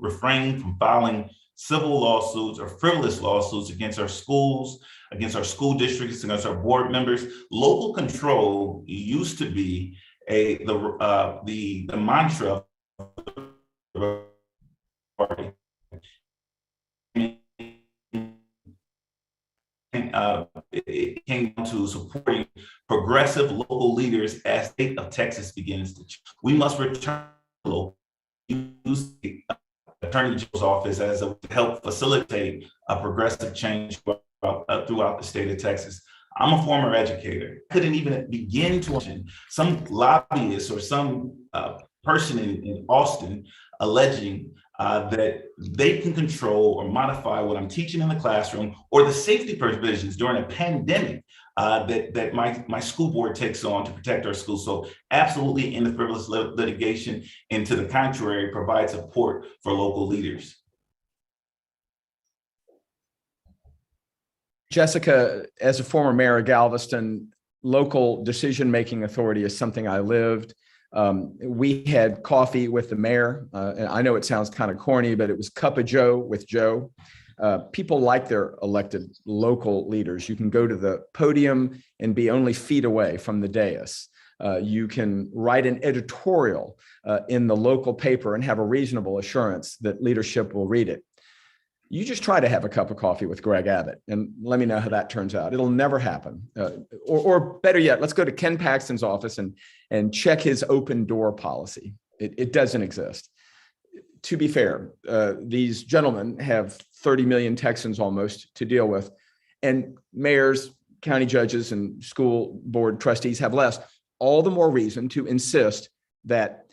refrain from filing civil lawsuits or frivolous lawsuits against our schools, against our school districts, against our board members. Local control used to be the mantra of the party. It came down to supporting progressive local leaders as the state of Texas begins to change. We must return to use the Attorney General's office as a help facilitate a progressive change throughout the state of Texas. I'm a former educator. I couldn't even begin to imagine some lobbyist or some person in Austin alleging that they can control or modify what I'm teaching in the classroom or the safety provisions during a pandemic that my school board takes on to protect our schools. So absolutely in the frivolous litigation, and to the contrary, provide support for local leaders. Jessica, as a former mayor of Galveston, local decision-making authority is something I lived. We had coffee with the mayor. And I know it sounds kind of corny, but it was Cup of Joe with Joe. People like their elected local leaders. You can go to the podium and be only feet away from the dais. You can write an editorial in the local paper and have a reasonable assurance that leadership will read it. You just try to have a cup of coffee with Greg Abbott and let me know how that turns out. It'll never happen. Or better yet, let's go to Ken Paxton's office and check his open door policy. It doesn't exist. To be fair, these gentlemen have 30 million Texans almost to deal with, and mayors, county judges, and school board trustees have less. All the more reason to insist that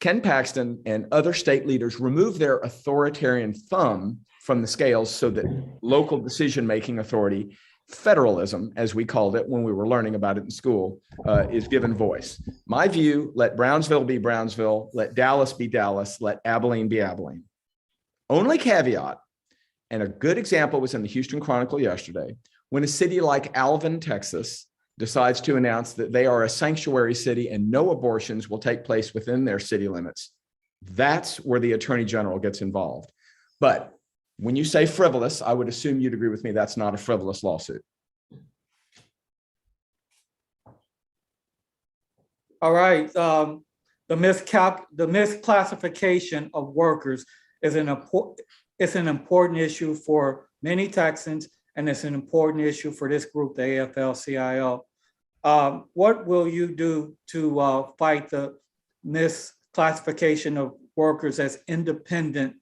Ken Paxton and other state leaders remove their authoritarian thumb from the scales so that local decision-making authority, federalism, as we called it when we were learning about it in school, is given voice. My view, let Brownsville be Brownsville, let Dallas be Dallas, let Abilene be Abilene. Only caveat, and a good example was in the Houston Chronicle yesterday, when a city like Alvin, Texas, decides to announce that they are a sanctuary city and no abortions will take place within their city limits. That's where the Attorney General gets involved. But when you say frivolous, I would assume you'd agree with me that's not a frivolous lawsuit. All right. The misclassification of workers is an important issue for many Texans, and it's an important issue for this group, the AFL-CIO. What will you do to fight the misclassification of workers as independent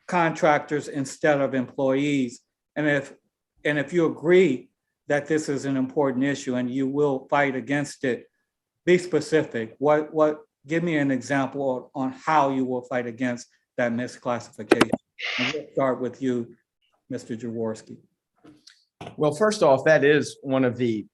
contractors instead of employees? And if you agree that this is an important issue and you will fight against it, be specific. Give me an example on how you will fight against that misclassification. And we'll start with you, Mr. Jaworski. Well, first off, that is one of the,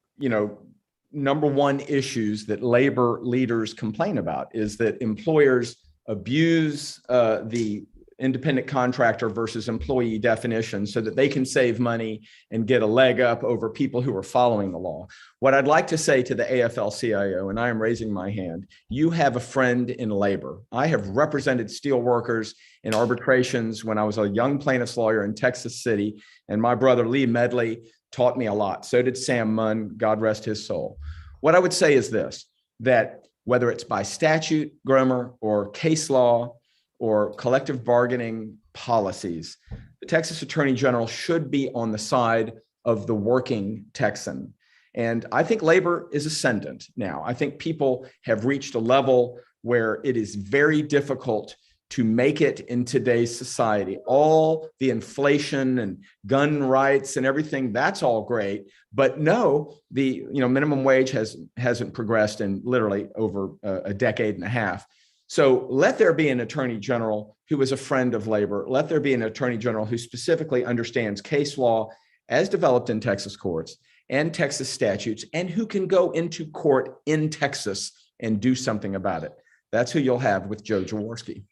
number one issues that labor leaders complain about, is that employers abuse the independent contractor versus employee definition so that they can save money and get a leg up over people who are following the law. What I'd like to say to the AFL-CIO, and I am raising my hand, you have a friend in labor. I have represented steel workers in arbitrations when I was a young plaintiff's lawyer in Texas City, and my brother Lee Medley taught me a lot. So did Sam Munn, God rest his soul. What I would say is this, that whether it's by statute, Gromer, or case law, or collective bargaining policies, the Texas Attorney General should be on the side of the working Texan. And I think labor is ascendant now. I think people have reached a level where it is very difficult to make it in today's society. All the inflation and gun rights and everything, that's all great. But no, the minimum wage hasn't progressed in literally over a decade and a half. So let there be an attorney general who is a friend of labor. Let there be an attorney general who specifically understands case law as developed in Texas courts and Texas statutes, and who can go into court in Texas and do something about it. That's who you'll have with Joe Jaworski.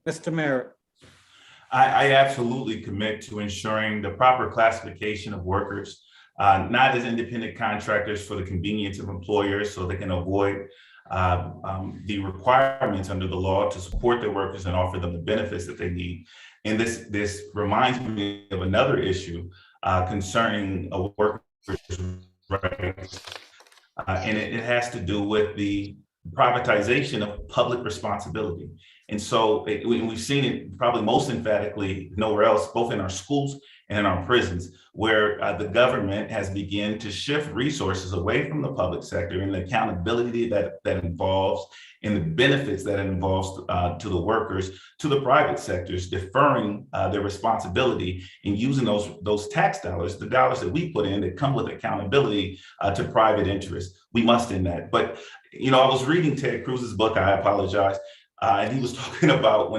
Mr. Merritt. I absolutely commit to ensuring the proper classification of workers, not as independent contractors for the convenience of employers so they can avoid the requirements under the law to support their workers and offer them the benefits that they need. And this reminds me of another issue concerning a worker's rights, and it has to do with the privatization of public responsibility. And so we've seen it probably most emphatically nowhere else, both in our schools and in our prisons, where the government has begun to shift resources away from the public sector and the accountability that involves and the benefits that it involves to the workers, to the private sectors, deferring their responsibility and using those tax dollars, the dollars that we put in that come with accountability to private interests. We must end that. But, you know, I was reading Ted Cruz's book, I apologize, and he was talking about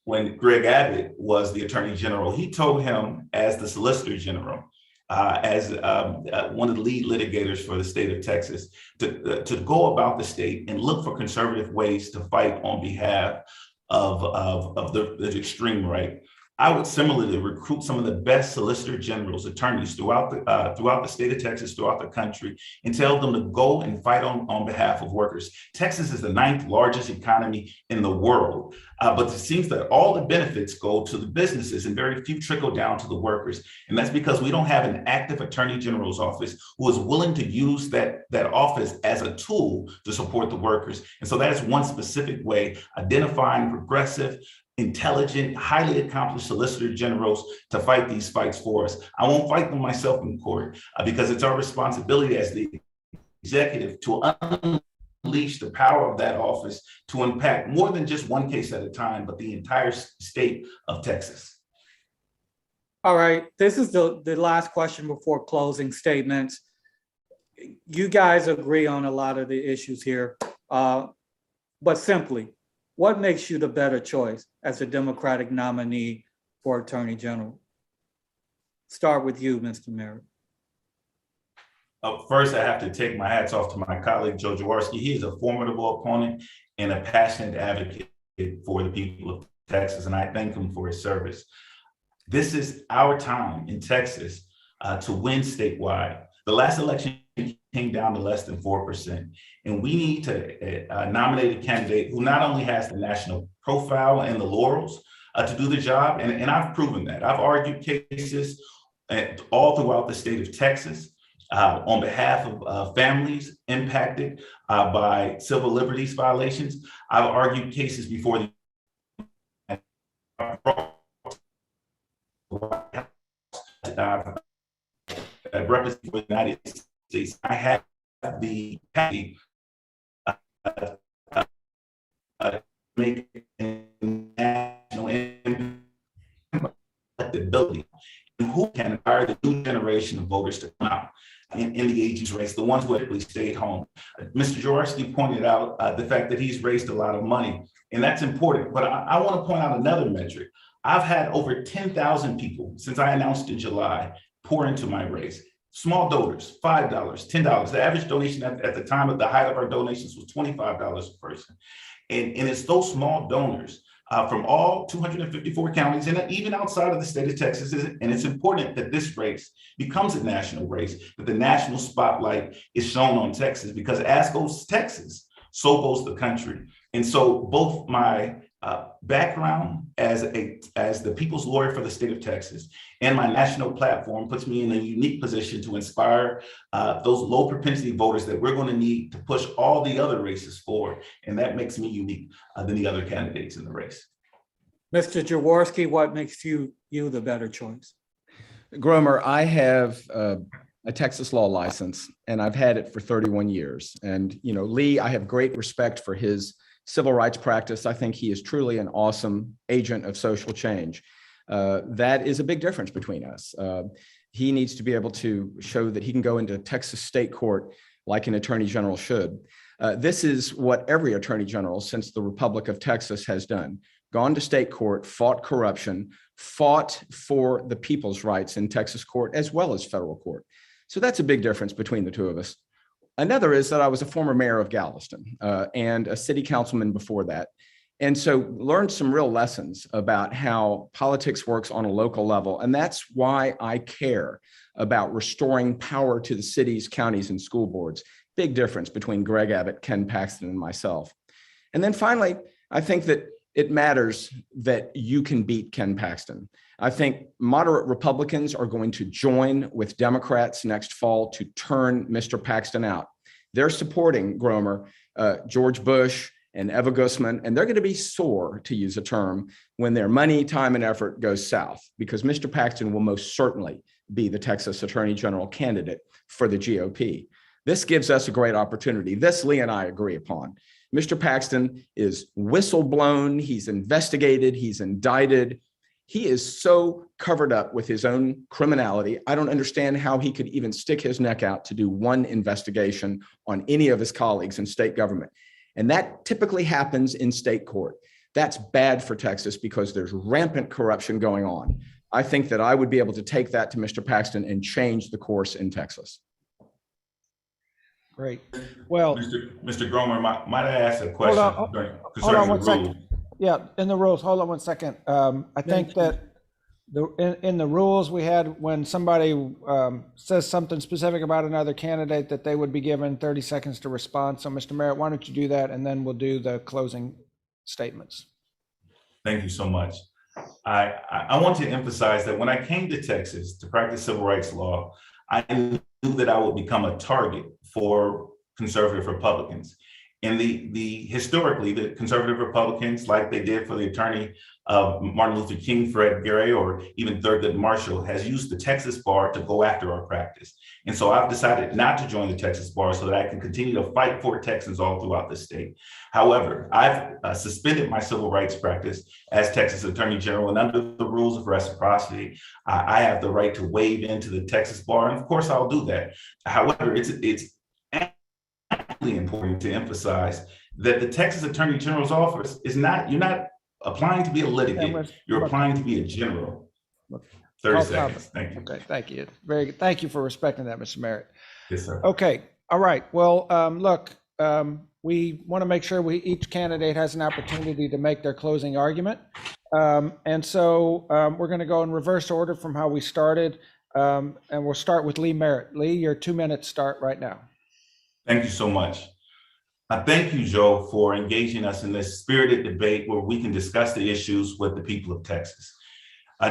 when Greg Abbott was the Attorney General, he told him as the Solicitor General, as one of the lead litigators for the state of Texas, to go about the state and look for conservative ways to fight on behalf of the extreme right. I would similarly recruit some of the best solicitor generals, attorneys throughout the state of Texas, throughout the country, and tell them to go and fight on behalf of workers. Texas is the 9th largest economy in the world, but it seems that all the benefits go to the businesses and very few trickle down to the workers. And that's because we don't have an active attorney general's office who is willing to use that office as a tool to support the workers. And so that is one specific way, identifying progressive, intelligent, highly accomplished solicitor generals to fight these fights for us. I won't fight them myself in court because it's our responsibility as the executive to unleash the power of that office to impact more than just one case at a time, but the entire state of Texas. All right, this is the last question before closing statements. You guys agree on a lot of the issues here, but simply, what makes you the better choice as a Democratic nominee for Attorney General? Start with you, Mr. Merritt. First, I have to take my hats off to my colleague, Joe Jaworski. He is a formidable opponent and a passionate advocate for the people of Texas, and I thank him for his service. This is our time in Texas to win statewide. The last election came down to less than 4%. And we need to nominate a candidate who not only has the national profile and the laurels to do the job, and I've proven that. I've argued cases all throughout the state of Texas on behalf of families impacted by civil liberties violations. I've argued cases before the representative of the United States. I have the capacity make national ability, and who can inspire the new generation of voters to come out in the agency race, the ones who typically stayed home. Mr. Jaworski pointed out the fact that he's raised a lot of money, and that's important. But I want to point out another metric. I've had over 10,000 people since I announced in July pour into my race. Small donors, $5, $10. The average donation at the time of the height of our donations was $25 a person. And it's those small donors from all 254 counties and even outside of the state of Texas. And it's important that this race becomes a national race, that the national spotlight is shown on Texas, because as goes Texas, so goes the country. And so both my background as the people's lawyer for the state of Texas and my national platform puts me in a unique position to inspire those low propensity voters that we're going to need to push all the other races forward. And that makes me unique than the other candidates in the race. Mr. Jaworski, what makes you the better choice? Gromer, I have a Texas law license, and I've had it for 31 years. And, you know, Lee, I have great respect for his civil rights practice. I think he is truly an awesome agent of social change. That is a big difference between us. He needs to be able to show that he can go into Texas state court like an attorney general should. This is what every attorney general since the Republic of Texas has done. Gone to state court, fought corruption, fought for the people's rights in Texas court as well as federal court. So that's a big difference between the two of us. Another is that I was a former mayor of Galveston and a city councilman before that. And so learned some real lessons about how politics works on a local level. And that's why I care about restoring power to the cities, counties, and school boards. Big difference between Greg Abbott, Ken Paxton, and myself. And then finally, I think that it matters that you can beat Ken Paxton. I think moderate Republicans are going to join with Democrats next fall to turn Mr. Paxton out. They're supporting Gromer, George Bush, and Eva Gusman, and they're going to be sore, to use a term, when their money, time, and effort goes south, because Mr. Paxton will most certainly be the Texas Attorney General candidate for the GOP. This gives us a great opportunity. This Lee and I agree upon. Mr. Paxton is whistleblown, he's investigated, he's indicted. He is so covered up with his own criminality. I don't understand how he could even stick his neck out to do one investigation on any of his colleagues in state government. And that typically happens in state court. That's bad for Texas because there's rampant corruption going on. I think that I would be able to take that to Mr. Paxton and change the course in Texas. Great. Well, Mr. Gromer, might I ask a question hold on one second. Yeah, in the rules, hold on one second. I think that in the rules we had, when somebody says something specific about another candidate, that they would be given 30 seconds to respond. So Mr. Merritt, why don't you do that, and then we'll do the closing statements. Thank you so much. I want to emphasize that when I came to Texas to practice civil rights law, I knew that I would become a target for conservative Republicans. And historically, the conservative Republicans, like they did for the attorney of Martin Luther King, Fred Gray, or even Thurgood Marshall, has used the Texas bar to go after our practice. And so I've decided not to join the Texas bar so that I can continue to fight for Texans all throughout the state. However, I've suspended my civil rights practice as Texas Attorney General, and under the rules of reciprocity, I have the right to waive into the Texas bar, and of course I'll do that. However, it's important to emphasize that the Texas Attorney General's office is not, you're not applying to be a litigant, you're applying to be a general. 30 seconds, thank you. Okay, thank you. Very good. Thank you for respecting that, Mr. Merritt. Yes, sir. Okay, all right. Well, look, we want to make sure each candidate has an opportunity to make their closing argument. And so we're going to go in reverse order from how we started. And we'll start with Lee Merritt. Lee, your 2 minutes start right now. Thank you so much. I thank you, Joe, for engaging us in this spirited debate where we can discuss the issues with the people of Texas.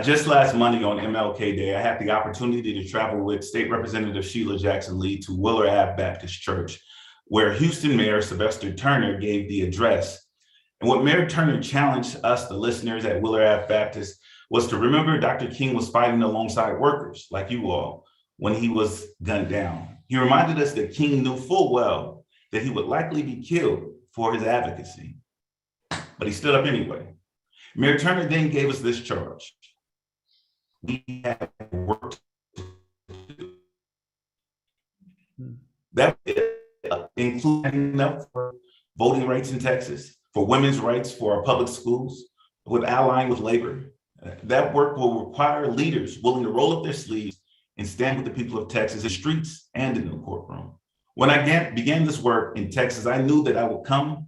Just last Monday on MLK Day, I had the opportunity to travel with State Representative Sheila Jackson Lee to Willer Ave Baptist Church, where Houston Mayor Sylvester Turner gave the address. And what Mayor Turner challenged us, the listeners at Willer Ave Baptist, was to remember Dr. King was fighting alongside workers like you all when he was gunned down. He reminded us that King knew full well that he would likely be killed for his advocacy, but he stood up anyway. Mayor Turner then gave us this charge. We have work to do. That including for voting rights in Texas, for women's rights, for our public schools, with allying with labor. That work will require leaders willing to roll up their sleeves and stand with the people of Texas in the streets and in the courtroom. When I began this work in Texas, I knew that I would come,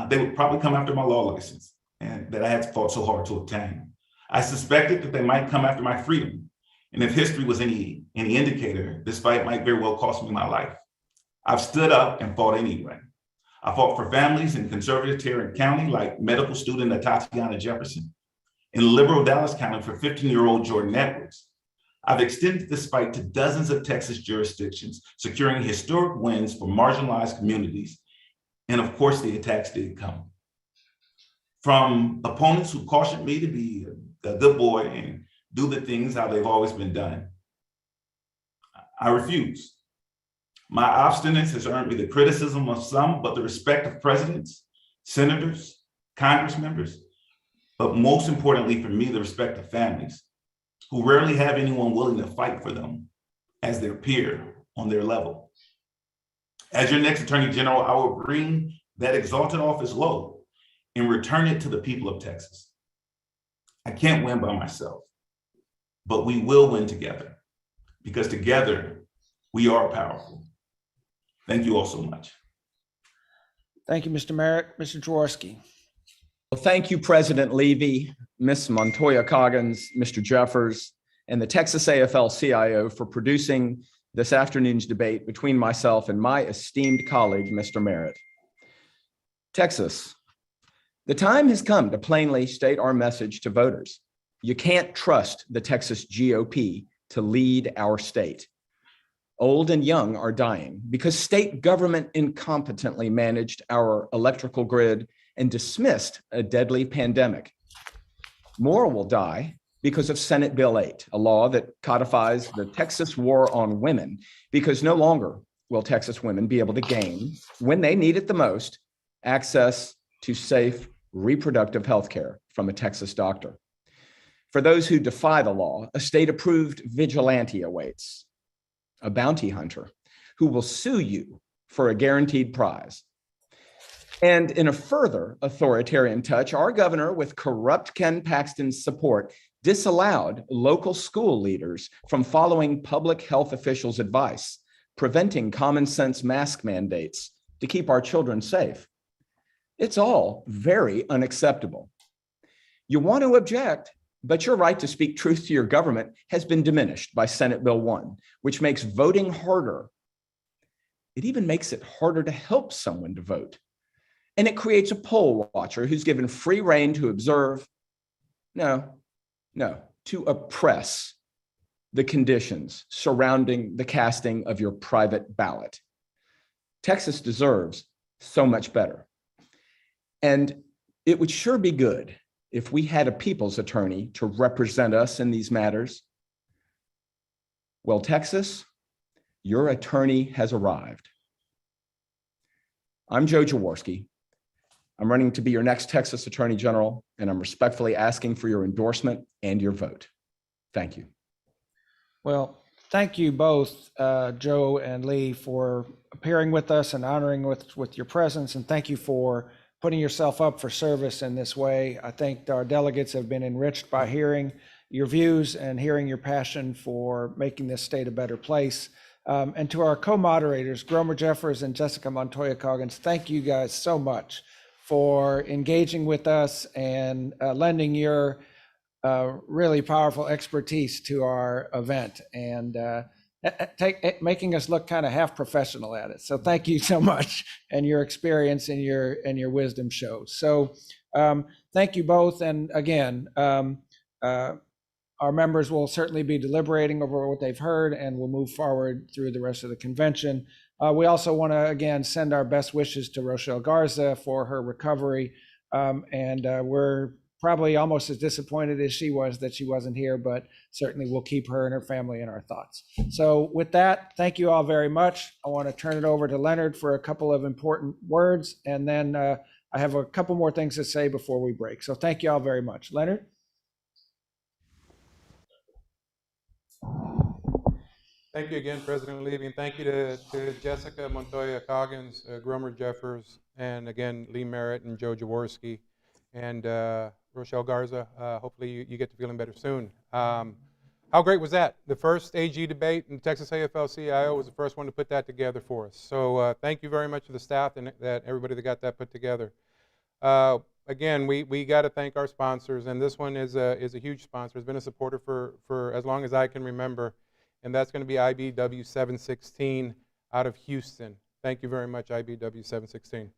they would probably come after my law license, and that I had fought so hard to obtain. I suspected that they might come after my freedom. And if history was any indicator, this fight might very well cost me my life. I've stood up and fought anyway. I fought for families in conservative Tarrant County, like medical student Tatiana Jefferson, in liberal Dallas County for 15-year-old Jordan Edwards. I've extended this fight to dozens of Texas jurisdictions, securing historic wins for marginalized communities. And of course, the attacks did come. From opponents who cautioned me to be a good boy and do the things how they've always been done. I refuse. My obstinance has earned me the criticism of some, but the respect of presidents, senators, Congress members, but most importantly for me, the respect of families who rarely have anyone willing to fight for them as their peer on their level. As your next Attorney General, I will bring that exalted office low and return it to the people of Texas. I can't win by myself, but we will win together, because together We are powerful. Thank you all so much. Thank you, Mr. Merritt. Mr. Jaworski. Well, thank you, President Levy, Ms. Montoya Coggins, Mr. Jeffers, and the Texas AFL-CIO for producing this afternoon's debate between myself and my esteemed colleague, Mr. Merritt. Texas, the time has come to plainly state our message to voters. You can't trust the Texas GOP to lead our state. Old and young are dying because state government incompetently managed our electrical grid and dismissed a deadly pandemic. More will die because of Senate Bill 8, a law that codifies the Texas War on Women, because no longer will Texas women be able to gain, when they need it the most, access to safe reproductive health care from a Texas doctor. For those who defy the law, a state-approved vigilante awaits, a bounty hunter who will sue you for a guaranteed prize. And in a further authoritarian touch, our governor, with corrupt Ken Paxton's support, disallowed local school leaders from following public health officials' advice, preventing common sense mask mandates to keep our children safe. It's all very unacceptable. You want to object, but your right to speak truth to your government has been diminished by Senate Bill 1, which makes voting harder. It even makes it harder to help someone to vote. And it creates a poll watcher who's given free rein to observe, to oppress the conditions surrounding the casting of your private ballot. Texas deserves so much better. And it would sure be good if we had a people's attorney to represent us in these matters. Well, Texas, your attorney has arrived. I'm Joe Jaworski. I'm running to be your next Texas Attorney General, and I'm respectfully asking for your endorsement and your vote. Thank you. Well, thank you both, Joe and Lee, for appearing with us and honoring with your presence, and thank you for putting yourself up for service in this way. I think our delegates have been enriched by hearing your views and hearing your passion for making this state a better place. And to our co-moderators, Gromer Jeffers and Jessica Montoya Coggins, thank you guys so much for engaging with us and lending your really powerful expertise to our event and making us look kind of half professional at it. So thank you so much, and your experience and your wisdom shows. So thank you both. And again, our members will certainly be deliberating over what they've heard, and we'll move forward through the rest of the convention. We also want to, again, send our best wishes to Rochelle Garza for her recovery. We're probably almost as disappointed as she was that she wasn't here, but certainly we'll keep her and her family in our thoughts. So with that, thank you all very much. I want to turn it over to Leonard for a couple of important words, and then I have a couple more things to say before we break. So thank you all very much. Leonard? Thank you again, President Levy, and thank you to Jessica Montoya Coggins, Gromer Jeffers, and again, Lee Merritt and Joe Jaworski, and Rochelle Garza. Hopefully you get to feeling better soon. How great was that? The first AG debate in Texas AFL-CIO was the first one to put that together for us. So thank you very much to the staff and everybody that got that put together. Again, we got to thank our sponsors, and this one is a huge sponsor. It's been a supporter for as long as I can remember. And that's going to be IBW 716 out of Houston. Thank you very much, IBW 716.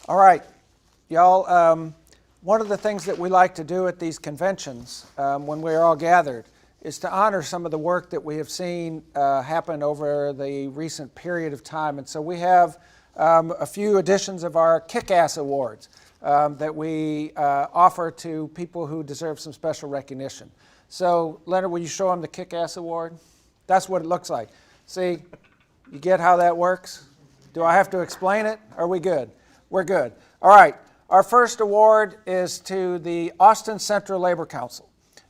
All right, y'all, one of the things that we like to do at these conventions when we're all gathered is to honor some of the work that we have seen happen over the recent period of time. And so we have a few editions of our Kick-Ass Awards that we offer to people who deserve some special recognition. So, Leonard, will you show them the Kick-Ass Award? That's what it looks like. See, you get how that works? Do I have to explain it? Are we good? We're good. All right. Our first award is to the Austin Central Labor Council.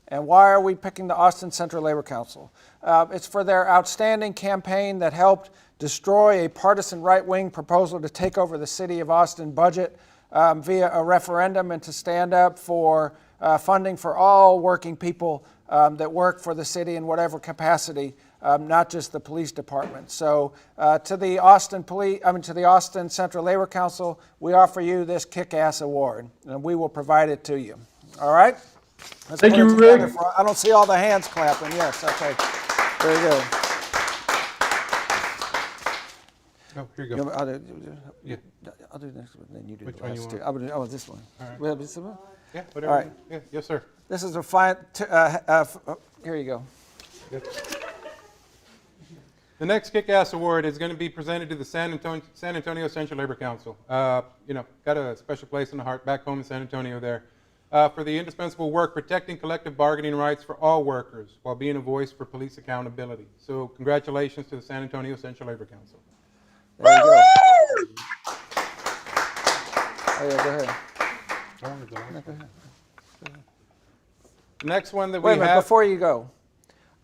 And why are we picking the Austin Central Labor Council? It's for their outstanding campaign that helped destroy a partisan right-wing proposal to take over the city of Austin budget via a referendum and to stand up for funding for all working people that work for the city in whatever capacity, not just the police department. So to the Austin Central Labor Council, we offer you this Kick-Ass Award, and we will provide it to you. All right? Let's Thank put you, it together Rick. I don't see all the hands clapping. Yes, okay. Very good. Oh, here you go. Yeah. I'll do this one, then you do Which the one you last two. want? I'll do this one. All right. Will it be this one? Yeah, whatever. All right. Yeah, yes, sir. This is a fine, here you go. The next Kick-Ass Award is going to be presented to the San Antonio Central Labor Council. Got a special place in the heart back home in San Antonio there. For the indispensable work protecting collective bargaining rights for all workers while being a voice for police accountability. So congratulations to the San Antonio Central Labor Council. There you go. Oh, yeah, go ahead. The next one that Wait a we minute, have. before you go,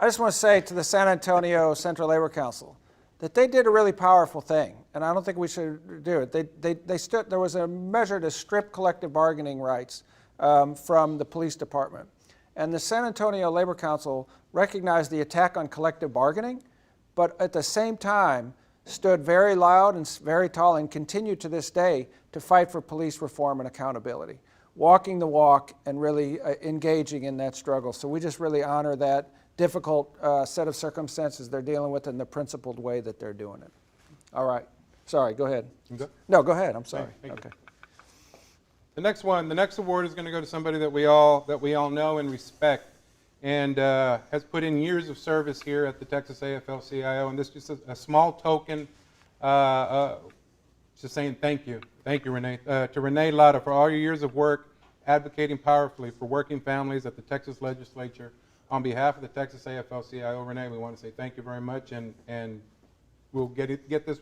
I just want to say to the San Antonio Central Labor Council that they did a really powerful thing, and I don't think we should do it. There was a measure to strip collective bargaining rights from the police department. And the San Antonio Labor Council recognized the attack on collective bargaining, but at the same time stood very loud and very tall and continue to this day to fight for police reform and accountability, walking the walk and really engaging in that struggle. So we just really honor that difficult set of circumstances they're dealing with and the principled way that they're doing it. All right. Sorry, go ahead. No, go ahead. I'm sorry. Thank you. Okay. The next award is going to go to somebody that we all know and respect, and has put in years of service here at the Texas AFL-CIO. And this is just a small token, just saying thank you, Renee, to Renee Latta for all your years of work advocating powerfully for working families at the Texas Legislature. On behalf of the Texas AFL-CIO, Renee, we want to say thank you very much, and we'll get this